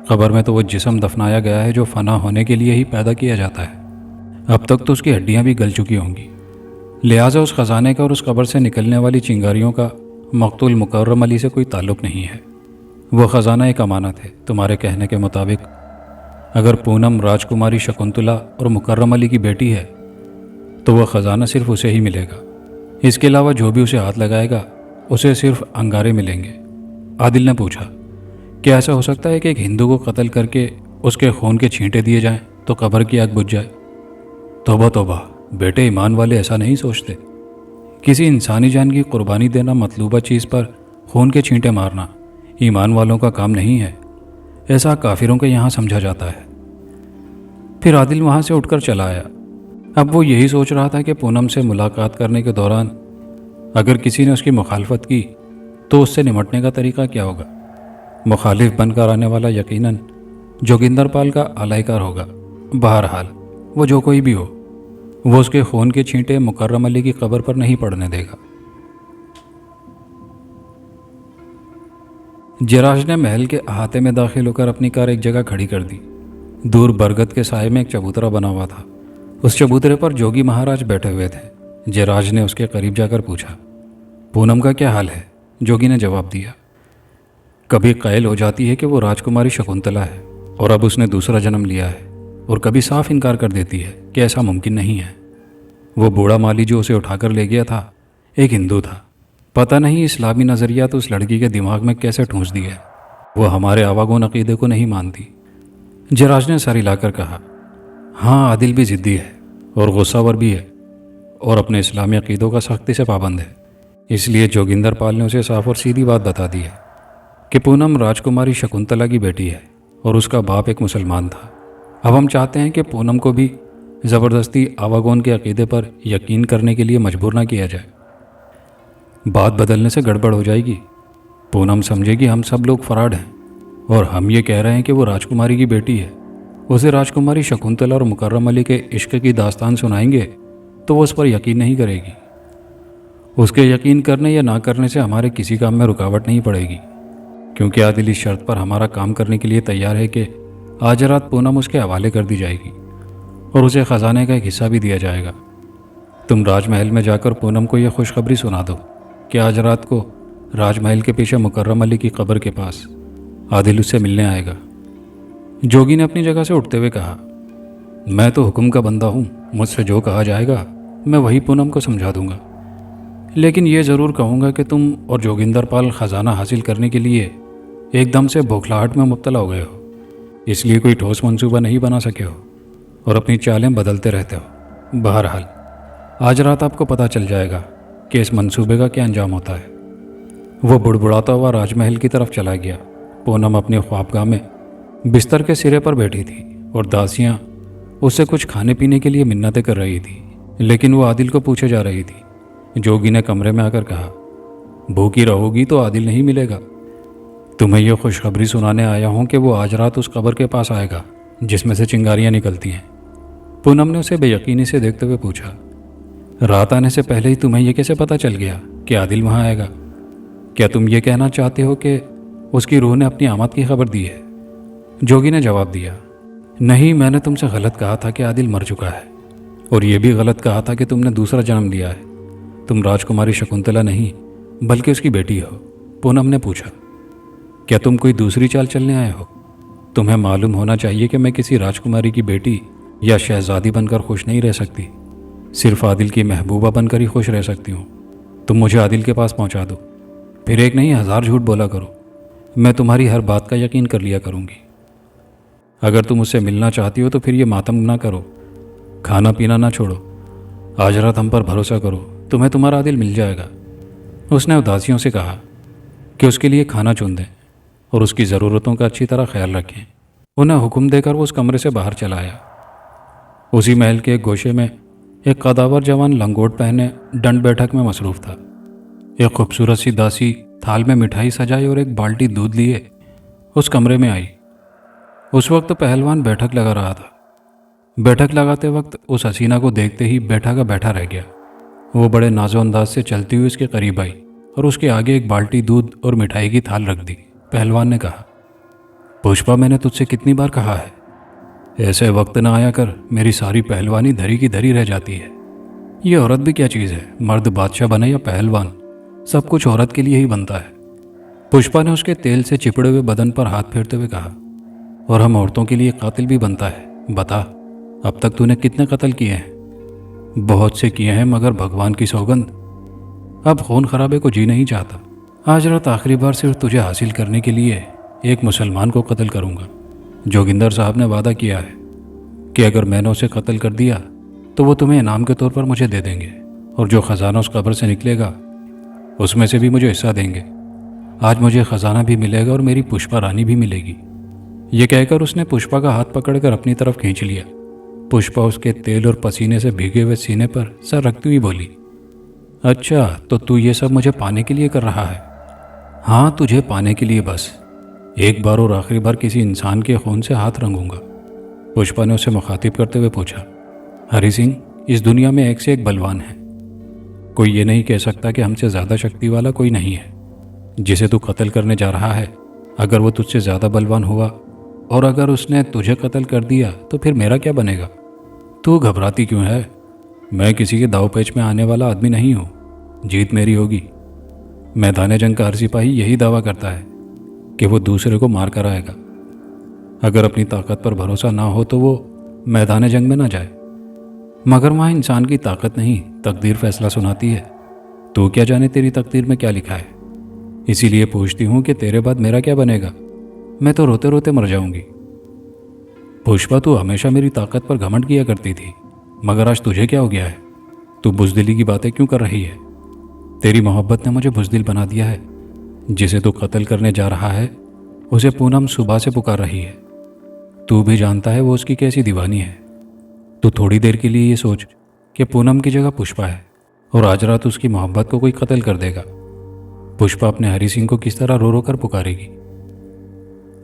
कब्र में तो वो जिस्म दफनाया गया है जो फ़ना होने के लिए ही पैदा किया जाता है। अब तक तो उसकी हड्डियाँ भी गल चुकी होंगी, लिहाजा उस ख़जाने का और उस कब्र से निकलने वाली चिंगारियों का मकतूल मुकर्रम अली से कोई ताल्लुक़ नहीं है। वो ख़जाना एक अमानत है। तुम्हारे कहने के मुताबिक अगर पूनम राजकुमारी शकुंतला और मुकर्रम अली की बेटी है तो वह ख़जाना सिर्फ उसे ही मिलेगा। इसके अलावा जो भी उसे हाथ लगाएगा उसे सिर्फ अंगारे मिलेंगे। आदिल ने पूछा, क्या ऐसा हो सकता है कि एक हिंदू को कत्ल करके उसके खून के छींटे दिए जाएं तो कब्र की आग बुझ जाए? तौबा तौबा, बेटे ईमान वाले ऐसा नहीं सोचते। किसी इंसानी जान की कुर्बानी देना, मतलूबा चीज़ पर खून के छींटे मारना ईमान वालों का काम नहीं है। ऐसा काफिरों के यहाँ समझा जाता है। फिर आदिल वहाँ से उठकर चला आया। अब वो यही सोच रहा था कि पूनम से मुलाकात करने के दौरान अगर किसी ने उसकी मुखालफत की तो उससे निमटने का तरीका क्या होगा। मुखालिफ बनकर आने वाला यकीनन जोगिंदर पाल का आलाइकार होगा। बहरहाल वो जो कोई भी हो, वो उसके खून के छींटे मुकर्रम अली की कब्र पर नहीं पड़ने देगा। जयराज ने महल के अहाते में दाखिल होकर अपनी कार एक जगह खड़ी कर दी। दूर बरगद के साये में एक चबूतरा बना हुआ था। उस चबूतरे पर जोगी महाराज बैठे हुए थे। जयराज ने उसके करीब जाकर पूछा, पूनम का क्या हाल है? जोगी ने जवाब दिया, कभी कायल हो जाती है कि वो राजकुमारी शकुंतला है और अब उसने दूसरा जन्म लिया है, और कभी साफ इनकार कर देती है कि ऐसा मुमकिन नहीं है। वो बूढ़ा माली जो उसे उठाकर ले गया था एक हिंदू था। पता नहीं इस्लामी नज़रिया तो उस लड़की के दिमाग में कैसे ठूंस दिया है। वो हमारे आवागोन अकीदे को नहीं मानती। जयराज ने सर हिलाकर कहा, हाँ, आदिल भी ज़िद्दी है और गुस्सावर भी है और अपने इस्लामी अकीदों का सख्ती से पाबंद है। इसलिए जोगिंदर पाल ने उसे साफ और सीधी बात बता दी है कि पूनम राजकुमारी शकुंतला की बेटी है और उसका बाप एक मुसलमान था। अब हम चाहते हैं कि पूनम को भी ज़बरदस्ती आवागोन के अकीदे पर यकीन करने के लिए मजबूर ना किया जाए। बात बदलने से गड़बड़ हो जाएगी। पूनम समझेगी हम सब लोग फराड हैं और हम ये कह रहे हैं कि वो राजकुमारी की बेटी है। उसे राजकुमारी शकुंतला और मुकर्रम अली के इश्क की दास्तान सुनाएंगे तो वो उस पर यकीन नहीं करेगी। उसके यकीन करने या ना करने से हमारे किसी काम में रुकावट नहीं पड़ेगी, क्योंकि आदिल इस शर्त पर हमारा काम करने के लिए तैयार है कि आज रात पूनम उसके हवाले कर दी जाएगी और उसे ख़जाने का एक हिस्सा भी दिया जाएगा। तुम राजमहल में जाकर पूनम को यह खुशखबरी सुना दो कि आज रात को राजमहल के पीछे मुकर्रम अली की कब्र के पास आदिल उससे मिलने आएगा। जोगी ने अपनी जगह से उठते हुए कहा, मैं तो हुक्म का बंदा हूँ, मुझसे जो कहा जाएगा मैं वही पूनम को समझा दूंगा। लेकिन ये ज़रूर कहूँगा कि तुम और जोगिंदर पाल ख़जाना हासिल करने के लिए एकदम से बौखलाहट में मुब्तला हो गए हो, इसलिए कोई ठोस मंसूबा नहीं बना सके हो और अपनी चालें बदलते रहते हो। बहरहाल आज रात आपको पता चल जाएगा कि इस मंसूबे का क्या अंजाम होता है। वो बुड़बुड़ाता हुआ राजमहल की तरफ चला गया। पूनम अपने ख्वाबगाह में बिस्तर के सिरे पर बैठी थी और दासियाँ उससे कुछ खाने पीने के लिए मिन्नतें कर रही थी। लेकिन वो आदिल को पूछे जा रही थी। जोगी ने कमरे में आकर कहा, भूखी रहोगी तो आदिल नहीं मिलेगा। तुम्हें यह खुशखबरी सुनाने आया हूं कि वो आज रात उस कब्र के पास आएगा जिसमें से चिंगारियां निकलती हैं। पूनम ने उसे बेयकीनी से देखते हुए पूछा, रात आने से पहले ही तुम्हें यह कैसे पता चल गया कि आदिल वहां आएगा? क्या तुम ये कहना चाहते हो कि उसकी रूह ने अपनी आमद की खबर दी है? जोगी ने जवाब दिया, नहीं, मैंने तुमसे गलत कहा था कि आदिल मर चुका है, और यह भी गलत कहा था कि तुमने दूसरा जन्म लिया है। तुम राजकुमारी शकुंतला नहीं बल्कि उसकी बेटी हो। पूनम ने पूछा, क्या तुम कोई दूसरी चाल चलने आए हो? तुम्हें मालूम होना चाहिए कि मैं किसी राजकुमारी की बेटी या शहजादी बनकर खुश नहीं रह सकती। सिर्फ आदिल की महबूबा बनकर ही खुश रह सकती हूँ। तुम मुझे आदिल के पास पहुँचा दो, फिर एक नहीं 1000 झूठ बोला करो, मैं तुम्हारी हर बात का यकीन कर लिया करूँगी। अगर तुम उससे मिलना चाहती हो तो फिर ये मातम ना करो, खाना पीना ना छोड़ो। आज रात हम पर भरोसा करो, तुम्हें तुम्हारा आदिल मिल जाएगा। उसने उदासियों से कहा कि उसके लिए खाना चुन दें और उसकी ज़रूरतों का अच्छी तरह ख्याल रखें। उन्हें हुक्म देकर वो उस कमरे से बाहर चला आया। उसी महल के एक गोशे में एक कदावर जवान लंगोट पहने दंड बैठक में मसरूफ़ था। एक खूबसूरत सी दासी थाल में मिठाई सजाई और एक बाल्टी दूध लिए उस कमरे में आई। उस वक्त पहलवान बैठक लगा रहा था। बैठक लगाते वक्त उस हसीना को देखते ही बैठा का बैठा रह गया। वो बड़े नाजो अंदाज से चलती हुई उसके करीब आई और उसके आगे एक बाल्टी दूध और मिठाई की थाल रख दी। पहलवान ने कहा, पुष्पा, मैंने तुझसे कितनी बार कहा है, ऐसे वक्त ना आया कर, मेरी सारी पहलवानी धरी की धरी रह जाती है। ये औरत भी क्या चीज़ है, मर्द बादशाह बने या पहलवान, सब कुछ औरत के लिए ही बनता है। पुष्पा ने उसके तेल से चिपड़े हुए बदन पर हाथ फेरते हुए कहा, और हम औरतों के लिए कातिल भी बनता है। बता, अब तक तूने कितने कत्ल किए हैं? बहुत से किए हैं, मगर भगवान की सौगंध, अब खून खराबे को जी नहीं चाहता। आज रात आखिरी बार सिर्फ तुझे हासिल करने के लिए एक मुसलमान को कत्ल करूंगा। जोगिंदर साहब ने वादा किया है कि अगर मैंने उसे कत्ल कर दिया तो वो तुम्हें इनाम के तौर पर मुझे दे देंगे, और जो ख़जाना उस कब्र से निकलेगा उसमें से भी मुझे हिस्सा देंगे। आज मुझे ख़जाना भी मिलेगा और मेरी पुष्पा रानी भी मिलेगी। ये कहकर उसने पुष्पा का हाथ पकड़कर अपनी तरफ खींच लिया। पुष्पा उसके तेल और पसीने से भीगे हुए सीने पर सर रखती हुई बोली, अच्छा, तो तू ये सब मुझे पाने के लिए कर रहा है? हाँ, तुझे पाने के लिए, बस एक बार और आखिरी बार किसी इंसान के खून से हाथ रंगूंगा। पुष्पा ने उसे मुखातिब करते हुए पूछा, हरि सिंह, इस दुनिया में एक से एक बलवान है। कोई ये नहीं कह सकता कि हमसे ज़्यादा शक्ति वाला कोई नहीं है। जिसे तू कत्ल करने जा रहा है, अगर वो तुझसे ज़्यादा बलवान हुआ और अगर उसने तुझे कत्ल कर दिया तो फिर मेरा क्या बनेगा? तू घबराती क्यों है? मैं किसी के दाव पेच में आने वाला आदमी नहीं हूँ। जीत मेरी होगी। मैदान जंग का हर सिपाही यही दावा करता है कि वो दूसरे को मार कर आएगा। अगर अपनी ताकत पर भरोसा ना हो तो वो मैदान जंग में ना जाए। मगर वहाँ इंसान की ताकत नहीं, तकदीर फैसला सुनाती है। तो क्या जाने तेरी तकदीर में क्या लिखा है? इसीलिए पूछती हूँ कि तेरे बाद मेरा क्या बनेगा? मैं तो रोते रोते मर जाऊंगी। पुष्पा, तू हमेशा मेरी ताकत पर घमंड किया करती थी, मगर आज तुझे क्या हो गया है? तू बुज़दिली की बातें क्यों कर रही है? तेरी मोहब्बत ने मुझे बुज़दिल बना दिया है। जिसे तू कत्ल करने जा रहा है उसे पूनम सुबह से पुकार रही है। तू भी जानता है वो उसकी कैसी दीवानी है। तू थोड़ी देर के लिए ये सोच कि पूनम की जगह पुष्पा है और आज रात उसकी मोहब्बत को कोई कत्ल कर देगा। पुष्पा अपने हरि सिंह को किस तरह रो रो कर पुकारेगी।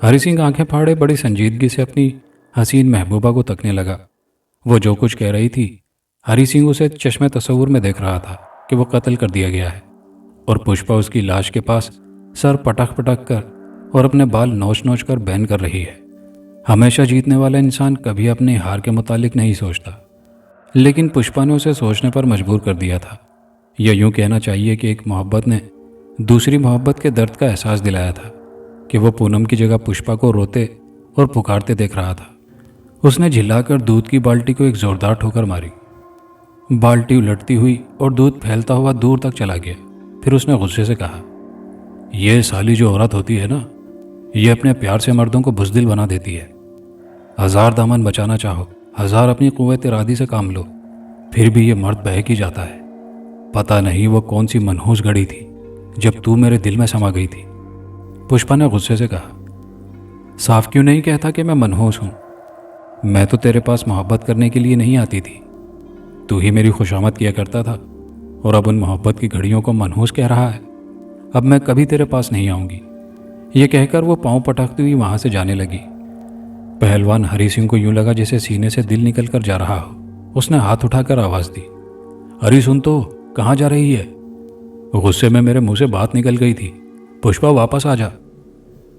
हरि सिंह आंखें फाड़े बड़ी संजीदगी से अपनी हसीन महबूबा को तकने लगा। वो जो कुछ कह रही थी, हरि सिंह उसे चश्मे तस्वुर में देख रहा था कि वो कत्ल कर दिया गया है और पुष्पा उसकी लाश के पास सर पटक पटक कर और अपने बाल नोच नोच कर बहन कर रही है। हमेशा जीतने वाला इंसान कभी अपनी हार के मुतालिक नहीं सोचता, लेकिन पुष्पा ने उसे सोचने पर मजबूर कर दिया था। यह यूं कहना चाहिए कि एक मोहब्बत ने दूसरी मोहब्बत के दर्द का एहसास दिलाया था कि वो पूनम की जगह पुष्पा को रोते और पुकारते देख रहा था। उसने झिल्लाकर दूध की बाल्टी को एक जोरदार ठोकर मारी। बाल्टी उलटती हुई और दूध फैलता हुआ दूर तक चला गया। फिर उसने गुस्से से कहा, यह साली जो औरत होती है ना, ये अपने प्यार से मर्दों को बुज़दिल बना देती है। 1000 दामन बचाना चाहो, 1000 अपनी कुव्वत इरादी से काम लो, फिर भी ये मर्द बहक ही जाता है। पता नहीं वो कौन सी मनहूस घड़ी थी जब तू मेरे दिल में समा गई थी। पुष्पा ने गुस्से से कहा, साफ क्यों नहीं कहता कि मैं मनहूस हूँ? मैं तो तेरे पास मोहब्बत करने के लिए नहीं आती थी। तू ही मेरी खुशामद किया करता था और अब उन मोहब्बत की घड़ियों को मनहूस कह रहा है। अब मैं कभी तेरे पास नहीं आऊँगी। ये कहकर वो पाँव पटकती हुई वहाँ से जाने लगी। पहलवान हरी सिंह को यूं लगा जैसे सीने से दिल निकल कर जा रहा हो। उसने हाथ उठाकर आवाज़ दी, हरी सुन तो, कहाँ जा रही है? गुस्से में मेरे मुंह से बात निकल गई थी, पुष्पा वापस आ जा।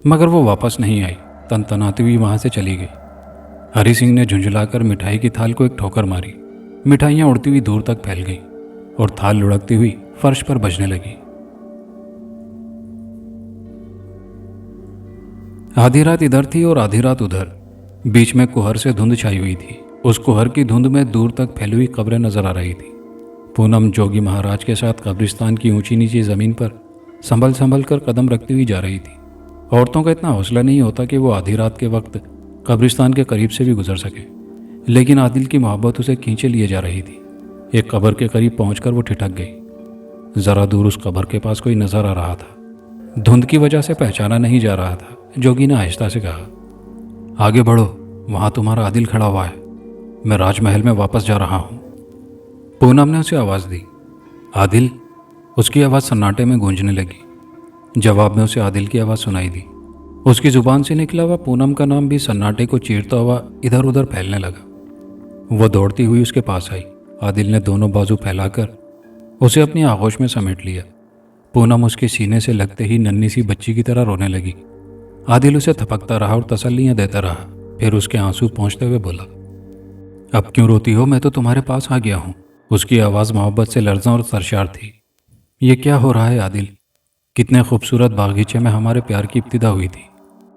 मगर वो वापस नहीं आई, तनतनाती हुई वहाँ से चली गई। हरी सिंह ने झुंझलाकर मिठाई की थाल को एक ठोकर मारी। मिठाइयाँ उड़ती हुई दूर तक फैल गईं और थाल लुढ़कती हुई फर्श पर बजने लगी। आधी रात इधर थी और आधी रात उधर। बीच में कुहर से धुंध छाई हुई थी। उस कुहर की धुंध में दूर तक फैली हुई कब्रें नजर आ रही थी। पूनम जोगी महाराज के साथ कब्रिस्तान की ऊंची नीची जमीन पर संभल संभल कर कदम रखती हुई जा रही थी। औरतों का इतना हौसला नहीं होता कि वो आधी रात के वक्त कब्रिस्तान के करीब से भी गुजर सके, लेकिन आदिल की मोहब्बत उसे खींचे लिए जा रही थी। एक कब्र के करीब पहुंचकर वो ठिठक गई। जरा दूर उस कब्र के पास कोई नजर आ रहा था। धुंध की वजह से पहचाना नहीं जा रहा था। जोगी ने आहिस्ता से कहा, आगे बढ़ो, वहां तुम्हारा आदिल खड़ा हुआ है। मैं राजमहल में वापस जा रहा हूं। पूनम ने उसे आवाज़ दी, आदिल। उसकी आवाज़ सन्नाटे में गूंजने लगी। जवाब में उसे आदिल की आवाज़ सुनाई दी। उसकी जुबान से निकला हुआ पूनम का नाम भी सन्नाटे को चीरता हुआ इधर उधर फैलने लगा। वह दौड़ती हुई उसके पास आई। आदिल ने दोनों बाजू फैलाकर उसे अपनी आगोश में समेट लिया। पूनम उसके सीने से लगते ही नन्ही सी बच्ची की तरह रोने लगी। आदिल उसे थपकता रहा और तसल्लियां देता रहा। फिर उसके आंसू पहुंचते हुए बोला, अब क्यों रोती हो? मैं तो तुम्हारे पास आ गया हूं। उसकी आवाज़ मोहब्बत से लर्ज़ां और सरशार थी। ये क्या हो रहा है आदिल? कितने खूबसूरत बागीचे में हमारे प्यार की इब्तिदा हुई थी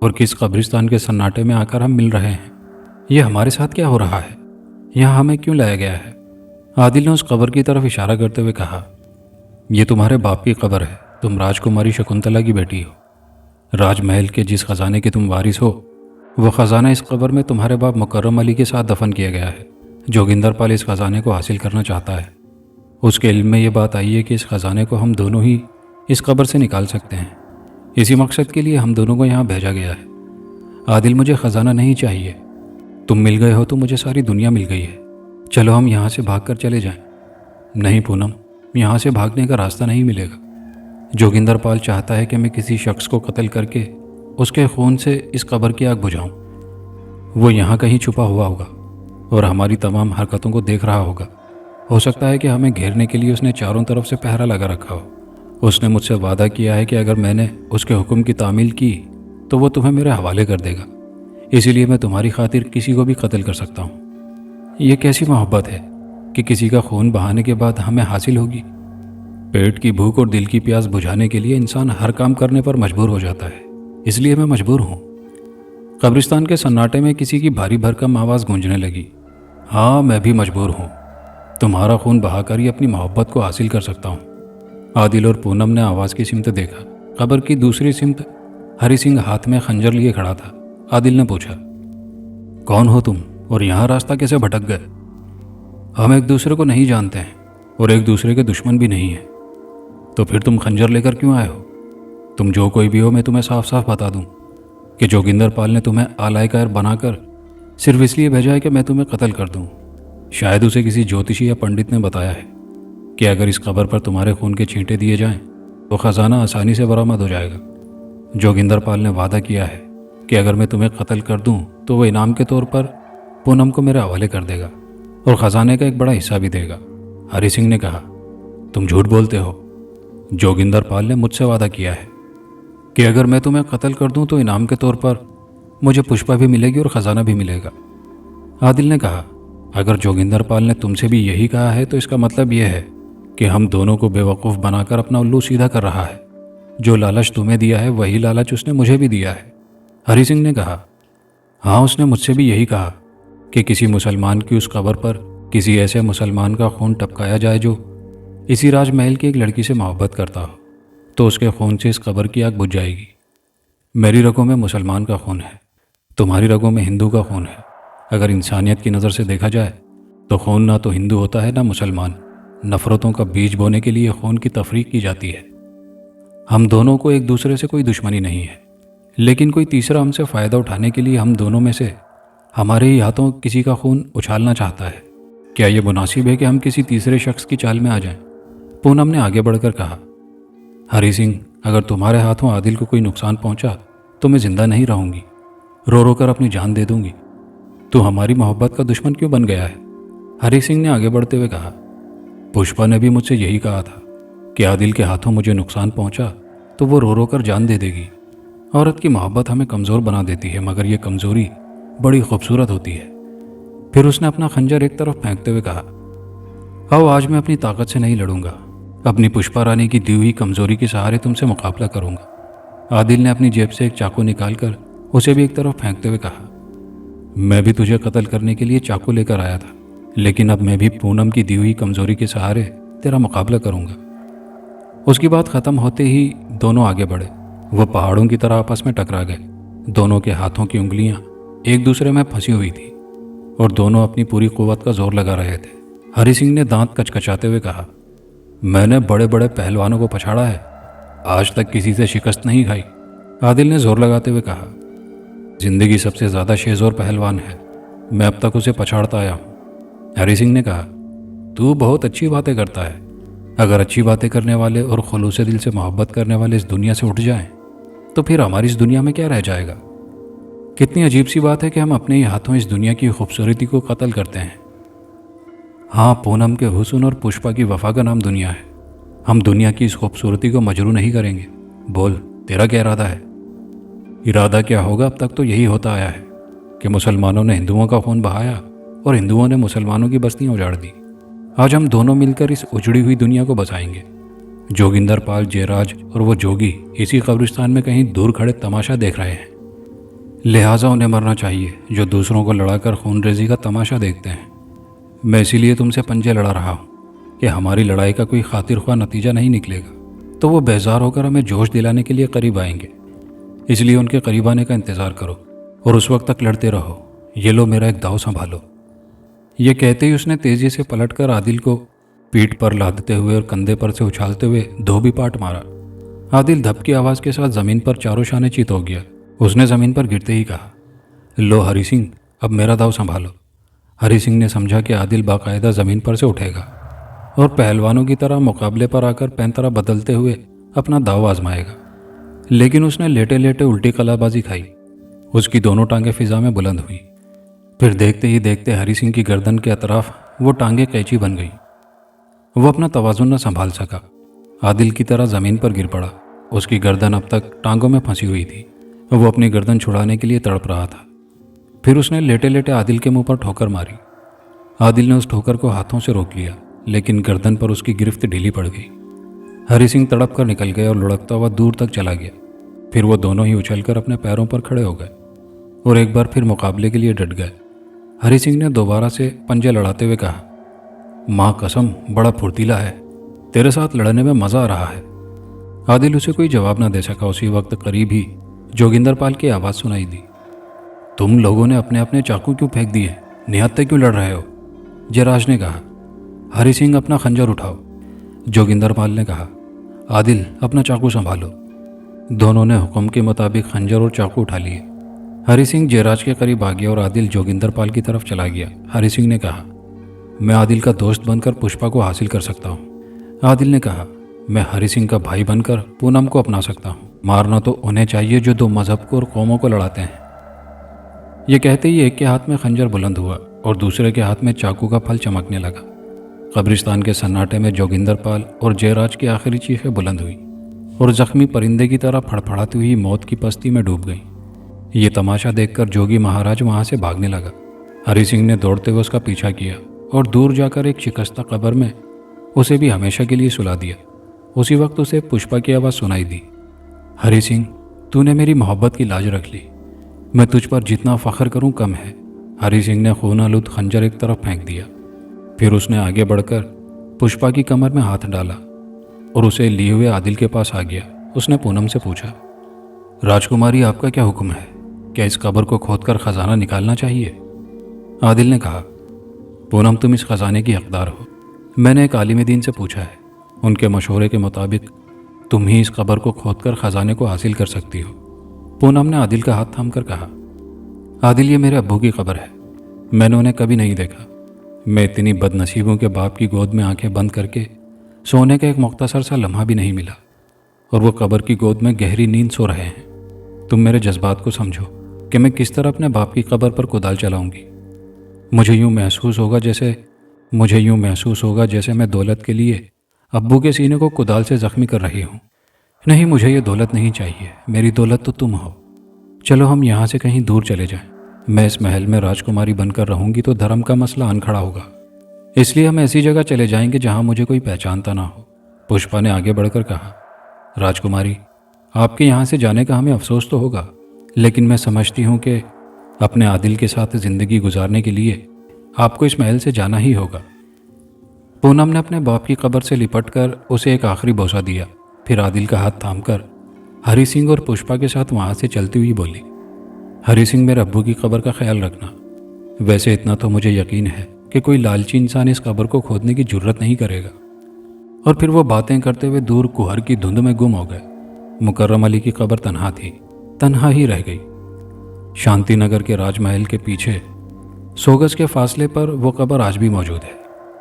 और किस कब्रिस्तान के सन्नाटे में आकर हम मिल रहे हैं। ये हमारे साथ क्या हो रहा है? यहाँ हमें क्यों लाया गया है? आदिल ने उस कब्र की तरफ इशारा करते हुए कहा, यह तुम्हारे बाप की कब्र है। तुम राजकुमारी शकुंतला की बेटी हो। राजमहल के जिस खजाने के तुम वारिस हो, वो खजाना इस कब्र में तुम्हारे बाप मुकर्रम अली के साथ दफन किया गया है। जोगिंदर पाल इस खजाने को हासिल करना चाहता है। उसके इल्म में ये बात आई है कि इस खजाने को हम दोनों ही इस कब्र से निकाल सकते हैं। इसी मकसद के लिए हम दोनों को यहाँ भेजा गया है। आदिल, मुझे खजाना नहीं चाहिए। तुम मिल गए हो तो मुझे सारी दुनिया मिल गई है। चलो हम यहाँ से भाग कर चले जाएं। नहीं पूनम, यहाँ से भागने का रास्ता नहीं मिलेगा। जोगिंदर पाल चाहता है कि मैं किसी शख्स को कत्ल करके उसके खून से इस कब्र की आग बुझाऊं। वो यहाँ कहीं छुपा हुआ होगा और हमारी तमाम हरकतों को देख रहा होगा। हो सकता है कि हमें घेरने के लिए उसने चारों तरफ से पहरा लगा रखा हो। उसने मुझसे वादा किया है कि अगर मैंने उसके हुक्म की तामील की तो वो तुम्हें मेरे हवाले कर देगा। इसीलिए मैं तुम्हारी खातिर किसी को भी कत्ल कर सकता हूँ। ये कैसी मोहब्बत है कि किसी का खून बहाने के बाद हमें हासिल होगी? पेट की भूख और दिल की प्यास बुझाने के लिए इंसान हर काम करने पर मजबूर हो जाता है। इसलिए मैं मजबूर हूँ। कब्रिस्तान के सन्नाटे में किसी की भारी भरकम आवाज़ गूंजने लगी, हाँ मैं भी मजबूर हूँ। तुम्हारा खून बहाकर ही अपनी मोहब्बत को हासिल कर सकता हूँ। आदिल और पूनम ने आवाज़ की सिमत देखा। कब्र की दूसरी सिमत हरी सिंह हाथ में खंजर लिए खड़ा था। आदिल ने पूछा, कौन हो तुम और यहाँ रास्ता कैसे भटक गए? हम एक दूसरे को नहीं जानते हैं और एक दूसरे के दुश्मन भी नहीं हैं। तो फिर तुम खंजर लेकर क्यों आए हो? तुम जो कोई भी हो, मैं तुम्हें साफ साफ बता दूं कि जोगिंदर पाल ने तुम्हें आलायकार बनाकर सिर्फ इसलिए भेजा है कि मैं तुम्हें कत्ल कर दूं। शायद उसे किसी ज्योतिषी या पंडित ने बताया है कि अगर इस कब्र पर तुम्हारे खून के छींटे दिए जाएं तो खजाना आसानी से बरामद हो जाएगा। जोगिंदर पाल ने वादा किया है कि अगर मैं तुम्हें कत्ल कर दूं तो वो इनाम के तौर पर पूनम को मेरे हवाले कर देगा और ख़जाने का एक बड़ा हिस्सा भी देगा। हरी सिंह ने कहा, तुम झूठ बोलते हो। जोगिंदर पाल ने मुझसे वादा किया है कि अगर मैं तुम्हें कत्ल कर दूं तो इनाम के तौर पर मुझे पुष्पा भी मिलेगी और ख़जाना भी मिलेगा। आदिल ने कहा, अगर जोगिंदर पाल ने तुमसे भी यही कहा है तो इसका मतलब यह है कि हम दोनों को बेवकूफ़ बनाकर अपना उल्लू सीधा कर रहा है। जो लालच तुम्हें दिया है वही लालच उसने मुझे भी दिया है। हरी सिंह ने कहा, हाँ उसने मुझसे भी यही कहा कि किसी मुसलमान की उस कब्र पर किसी ऐसे मुसलमान का खून टपकाया जाए जो इसी राजमहल की एक लड़की से मोहब्बत करता हो, तो उसके खून से इस कब्र की आग बुझ जाएगी। मेरी रगों में मुसलमान का खून है, तुम्हारी रगों में हिंदू का खून है। अगर इंसानियत की नज़र से देखा जाए तो खून ना तो हिंदू होता है ना मुसलमान। नफ़रतों का बीज बोने के लिए खून की तफरीक की जाती है। हम दोनों को एक दूसरे से कोई दुश्मनी नहीं है, लेकिन कोई तीसरा हमसे फ़ायदा उठाने के लिए हम दोनों में से हमारे ही हाथों किसी का खून उछालना चाहता है। क्या ये मुनासिब है कि हम किसी तीसरे शख्स की चाल में आ जाएं? पूनम ने आगे बढ़कर कहा, हरी सिंह, अगर तुम्हारे हाथों आदिल को कोई नुकसान पहुंचा तो मैं जिंदा नहीं रहूंगी, रो रो कर अपनी जान दे दूंगी। तू हमारी मोहब्बत का दुश्मन क्यों बन गया है? हरी सिंह ने आगे बढ़ते हुए कहा, पुष्पा ने भी मुझसे यही कहा था कि आदिल के हाथों मुझे नुकसान पहुंचा तो वो रो रो कर जान दे देगी। औरत की मोहब्बत हमें कमज़ोर बना देती है, मगर ये कमज़ोरी बड़ी खूबसूरत होती है। फिर उसने अपना खंजर एक तरफ फेंकते हुए कहा, आओ आज मैं अपनी ताकत से नहीं लड़ूंगा, अपनी पुष्पा रानी की दी हुई कमज़ोरी के सहारे तुमसे मुकाबला करूंगा। आदिल ने अपनी जेब से एक चाकू निकालकर उसे भी एक तरफ फेंकते हुए कहा, मैं भी तुझे कत्ल करने के लिए चाकू लेकर आया था, लेकिन अब मैं भी पूनम की दी हुई कमज़ोरी के सहारे तेरा मुकाबला करूंगा। उसकी बात ख़त्म होते ही दोनों आगे बढ़े। वह पहाड़ों की तरह आपस में टकरा गए। दोनों के हाथों की उंगलियां एक दूसरे में फंसी हुई थी और दोनों अपनी पूरी कुव्वत का जोर लगा रहे थे। हरी सिंह ने दांत कचकचाते हुए कहा, मैंने बड़े बड़े पहलवानों को पछाड़ा है, आज तक किसी से शिकस्त नहीं खाई। आदिल ने जोर लगाते हुए कहा, जिंदगी सबसे ज़्यादा शेज़ोर पहलवान है, मैं अब तक उसे पछाड़ता आया हूँ। हरी सिंह ने कहा, तू बहुत अच्छी बातें करता है। अगर अच्छी बातें करने वाले और खुलूस दिल से मोहब्बत करने वाले इस दुनिया से उठ जाएं, तो फिर हमारी इस दुनिया में क्या रह जाएगा? कितनी अजीब सी बात है कि हम अपने ही हाथों इस दुनिया की खूबसूरती को कत्ल करते हैं। हाँ, पूनम के हुस्न और पुष्पा की वफा का नाम दुनिया है। हम दुनिया की इस खूबसूरती को मजरू नहीं करेंगे। बोल, तेरा क्या इरादा है? इरादा क्या होगा, अब तक तो यही होता आया है कि मुसलमानों ने हिंदुओं का खून बहाया और हिंदुओं ने मुसलमानों की बस्तियां उजाड़ दी। आज हम दोनों मिलकर इस उजड़ी हुई दुनिया को बचाएंगे। जोगिंदर पाल, जयराज और वो जोगी इसी कब्रिस्तान में कहीं दूर खड़े तमाशा देख रहे हैं। लिहाजा उन्हें मरना चाहिए जो दूसरों को लड़ाकर खूनरेजी का तमाशा देखते हैं। मैं इसीलिए तुमसे पंजे लड़ा रहा हूँ कि हमारी लड़ाई का कोई खातिर ख्वाह नतीजा नहीं निकलेगा तो वो बेजार होकर हमें जोश दिलाने के लिए करीब आएंगे। इसलिए उनके करीब आने का इंतज़ार करो और उस वक्त तक लड़ते रहो। ये लो, मेरा एक दाव संभालो। ये कहते ही उसने तेजी से पलटकर आदिल को पीठ पर लादते हुए और कंधे पर से उछालते हुए धोबी पाट मारा। आदिल धप की आवाज़ के साथ ज़मीन पर चारों शाने चित हो गया। उसने ज़मीन पर गिरते ही कहा, लो हरी सिंह, अब मेरा दाव संभालो। हरी सिंह ने समझा कि आदिल बाकायदा ज़मीन पर से उठेगा और पहलवानों की तरह मुकाबले पर आकर पैंतरा बदलते हुए अपना दाव आजमाएगा, लेकिन उसने लेटे लेटे उल्टी कलाबाजी खाई। उसकी दोनों टांगें फिजा में बुलंद हुई। फिर देखते ही देखते हरी सिंह की गर्दन के अतराफ वो टांगें कैंची बन गई। वो अपना तवाजुन न संभाल सका, आदिल की तरह ज़मीन पर गिर पड़ा। उसकी गर्दन अब तक टांगों में फंसी हुई थी। वो अपनी गर्दन छुड़ाने के लिए तड़प रहा था। फिर उसने लेटे लेटे आदिल के मुंह पर ठोकर मारी। आदिल ने उस ठोकर को हाथों से रोक लिया, लेकिन गर्दन पर उसकी गिरफ्त ढीली पड़ गई। हरी सिंह तड़प कर निकल गए और लुढ़कता हुआ दूर तक चला गया। फिर वो दोनों ही उछलकर अपने पैरों पर खड़े हो गए और एक बार फिर मुकाबले के लिए डट गए। हरी सिंह ने दोबारा से पंजे लड़ाते हुए कहा, माँ कसम, बड़ा फुर्तीला है, तेरे साथ लड़ने में मज़ा आ रहा है। आदिल उसे कोई जवाब न दे सका। उसी वक्त करीब ही जोगिंदर पाल की आवाज़ सुनाई दी, तुम लोगों ने अपने अपने चाकू क्यों फेंक दिए? निहत्थे क्यों लड़ रहे हो? जयराज ने कहा। हरी सिंह, अपना खंजर उठाओ। जोगिंदर पाल ने कहा। आदिल, अपना चाकू संभालो। दोनों ने हुक्म के मुताबिक खंजर और चाकू उठा लिए। हरी सिंह जयराज के करीब आ गया और आदिल जोगिंदर पाल की तरफ चला गया। हरी सिंह ने कहा, मैं आदिल का दोस्त बनकर पुष्पा को हासिल कर सकता हूँ। आदिल ने कहा, मैं हरी सिंह का भाई बनकर पूनम को अपना सकता हूँ। मारना तो उन्हें चाहिए जो दो मजहब को और कौमों को लड़ाते हैं। ये कहते ही एक के हाथ में खंजर बुलंद हुआ और दूसरे के हाथ में चाकू का फल चमकने लगा। कब्रिस्तान के सन्नाटे में जोगिंदर पाल और जयराज की आखिरी चीखें बुलंद हुई और जख्मी परिंदे की तरह फड़फड़ाती हुई मौत की पस्ती में डूब गई। ये तमाशा देखकर जोगी महाराज वहां से भागने लगा। हरी सिंह ने दौड़ते हुए उसका पीछा किया और दूर जाकर एक शिकस्ता कब्र में उसे भी हमेशा के लिए सुला दिया। उसी वक्त उसे पुष्पा की आवाज़ सुनाई दी, हरी सिंह, तूने मेरी मोहब्बत की लाज रख ली। मैं तुझ पर जितना फ़ख्र करूं कम है। हरी सिंह ने खून आलूद खंजर एक तरफ फेंक दिया। फिर उसने आगे बढ़कर पुष्पा की कमर में हाथ डाला और उसे लिए हुए आदिल के पास आ गया। उसने पूनम से पूछा, राजकुमारी, आपका क्या हुक्म है? क्या इस कब्र को खोदकर ख़जाना निकालना चाहिए? आदिल ने कहा, पूनम, तुम इस ख़जाने की हकदार हो। मैंने एक आलिम दीन से पूछा है, उनके मशवरे के मुताबिक तुम ही इस कब्र को खोदकर ख़जाने को हासिल कर सकती हो। पूनम ने आदिल का हाथ थाम कर कहा, आदिल, ये मेरे अब्बू की कब्र है। मैंने उन्हें कभी नहीं देखा। मैं इतनी बदनसीबों के बाप की गोद में आंखें बंद करके सोने का एक मुख्तसर सा लम्हा भी नहीं मिला, और वो कब्र की गोद में गहरी नींद सो रहे हैं। तुम मेरे जज्बात को समझो कि मैं किस तरह अपने बाप की कब्र पर कुदाल चलाऊंगी। मुझे यूं महसूस होगा जैसे मैं दौलत के लिए अब्बू के सीने को कुदाल से जख्मी कर रही हूँ। नहीं, मुझे ये दौलत नहीं चाहिए, मेरी दौलत तो तुम हो। चलो हम यहाँ से कहीं दूर चले जाएं। मैं इस महल में राजकुमारी बनकर रहूंगी तो धर्म का मसला अनखड़ा होगा, इसलिए हम ऐसी जगह चले जाएंगे जहाँ मुझे कोई पहचानता ना हो। पुष्पा ने आगे बढ़कर कहा, राजकुमारी, आपके यहाँ से जाने का हमें अफसोस तो होगा, लेकिन मैं समझती हूँ कि अपने आदिल के साथ ज़िंदगी गुजारने के लिए आपको इस महल से जाना ही होगा। पूनम ने अपने बाप की कब्र से लिपटकर उसे एक आखिरी बोसा दिया, फिर आदिल का हाथ थामकर हरी सिंह और पुष्पा के साथ वहाँ से चलती हुई बोली, हरी सिंह, मेरे अब्बू की कब्र का ख्याल रखना। वैसे इतना तो मुझे यकीन है कि कोई लालची इंसान इस कब्र को खोदने की जुर्रत नहीं करेगा। और फिर वो बातें करते हुए दूर कुहर की धुंध में गुम हो गए। मुकर्रम अली की कब्र तन्हा थी, तन्हा ही रह गई। शांतिनगर के राजमहल के पीछे 100 गज के फासले पर वो कब्र आज भी मौजूद है।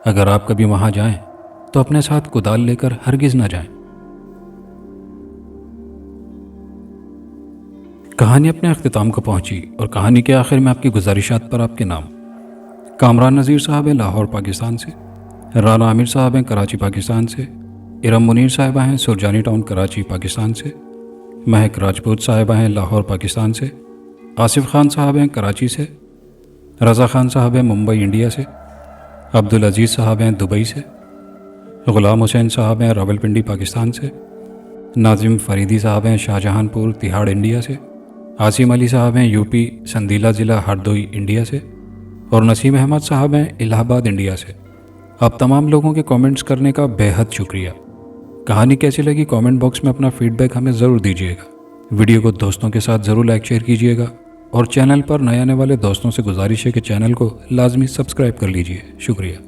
अगर आप कभी वहां जाएं तो अपने साथ कुदाल लेकर हरगिज न जाएं। कहानी अपने अख्तिताम को पहुंची और कहानी के आखिर में आपकी गुजारिशात पर आपके नाम। कामरान नज़ीर साहब हैं लाहौर पाकिस्तान से, राना आमिर साहब हैं कराची पाकिस्तान से, इरम मुनीर साहिबा हैं सुरजानी टाउन कराची पाकिस्तान से, महक राजपूत साहिबा हैं लाहौर पाकिस्तान से, आसिफ खान साहब हैं कराची से, रज़ा खान साहब हैं मुंबई इंडिया से, अब्दुल अजीज़ साहब हैं दुबई से, ग़ुलाम हुसैन साहब हैं रावलपिंडी पाकिस्तान से, नाजिम फरीदी साहब हैं शाहजहांपुर तिहाड़ इंडिया से, आसिम अली साहब हैं यूपी संदीला ज़िला हरदोई इंडिया से, और नसीम अहमद साहब हैं इलाहाबाद इंडिया से। आप तमाम लोगों के कमेंट्स करने का बेहद शुक्रिया। कहानी कैसी लगी कमेंट बॉक्स में अपना फीडबैक हमें ज़रूर दीजिएगा। वीडियो को दोस्तों के साथ ज़रूर लाइक शेयर कीजिएगा, और चैनल पर नए आने वाले दोस्तों से गुजारिश है कि चैनल को लाजमी सब्सक्राइब कर लीजिए। शुक्रिया।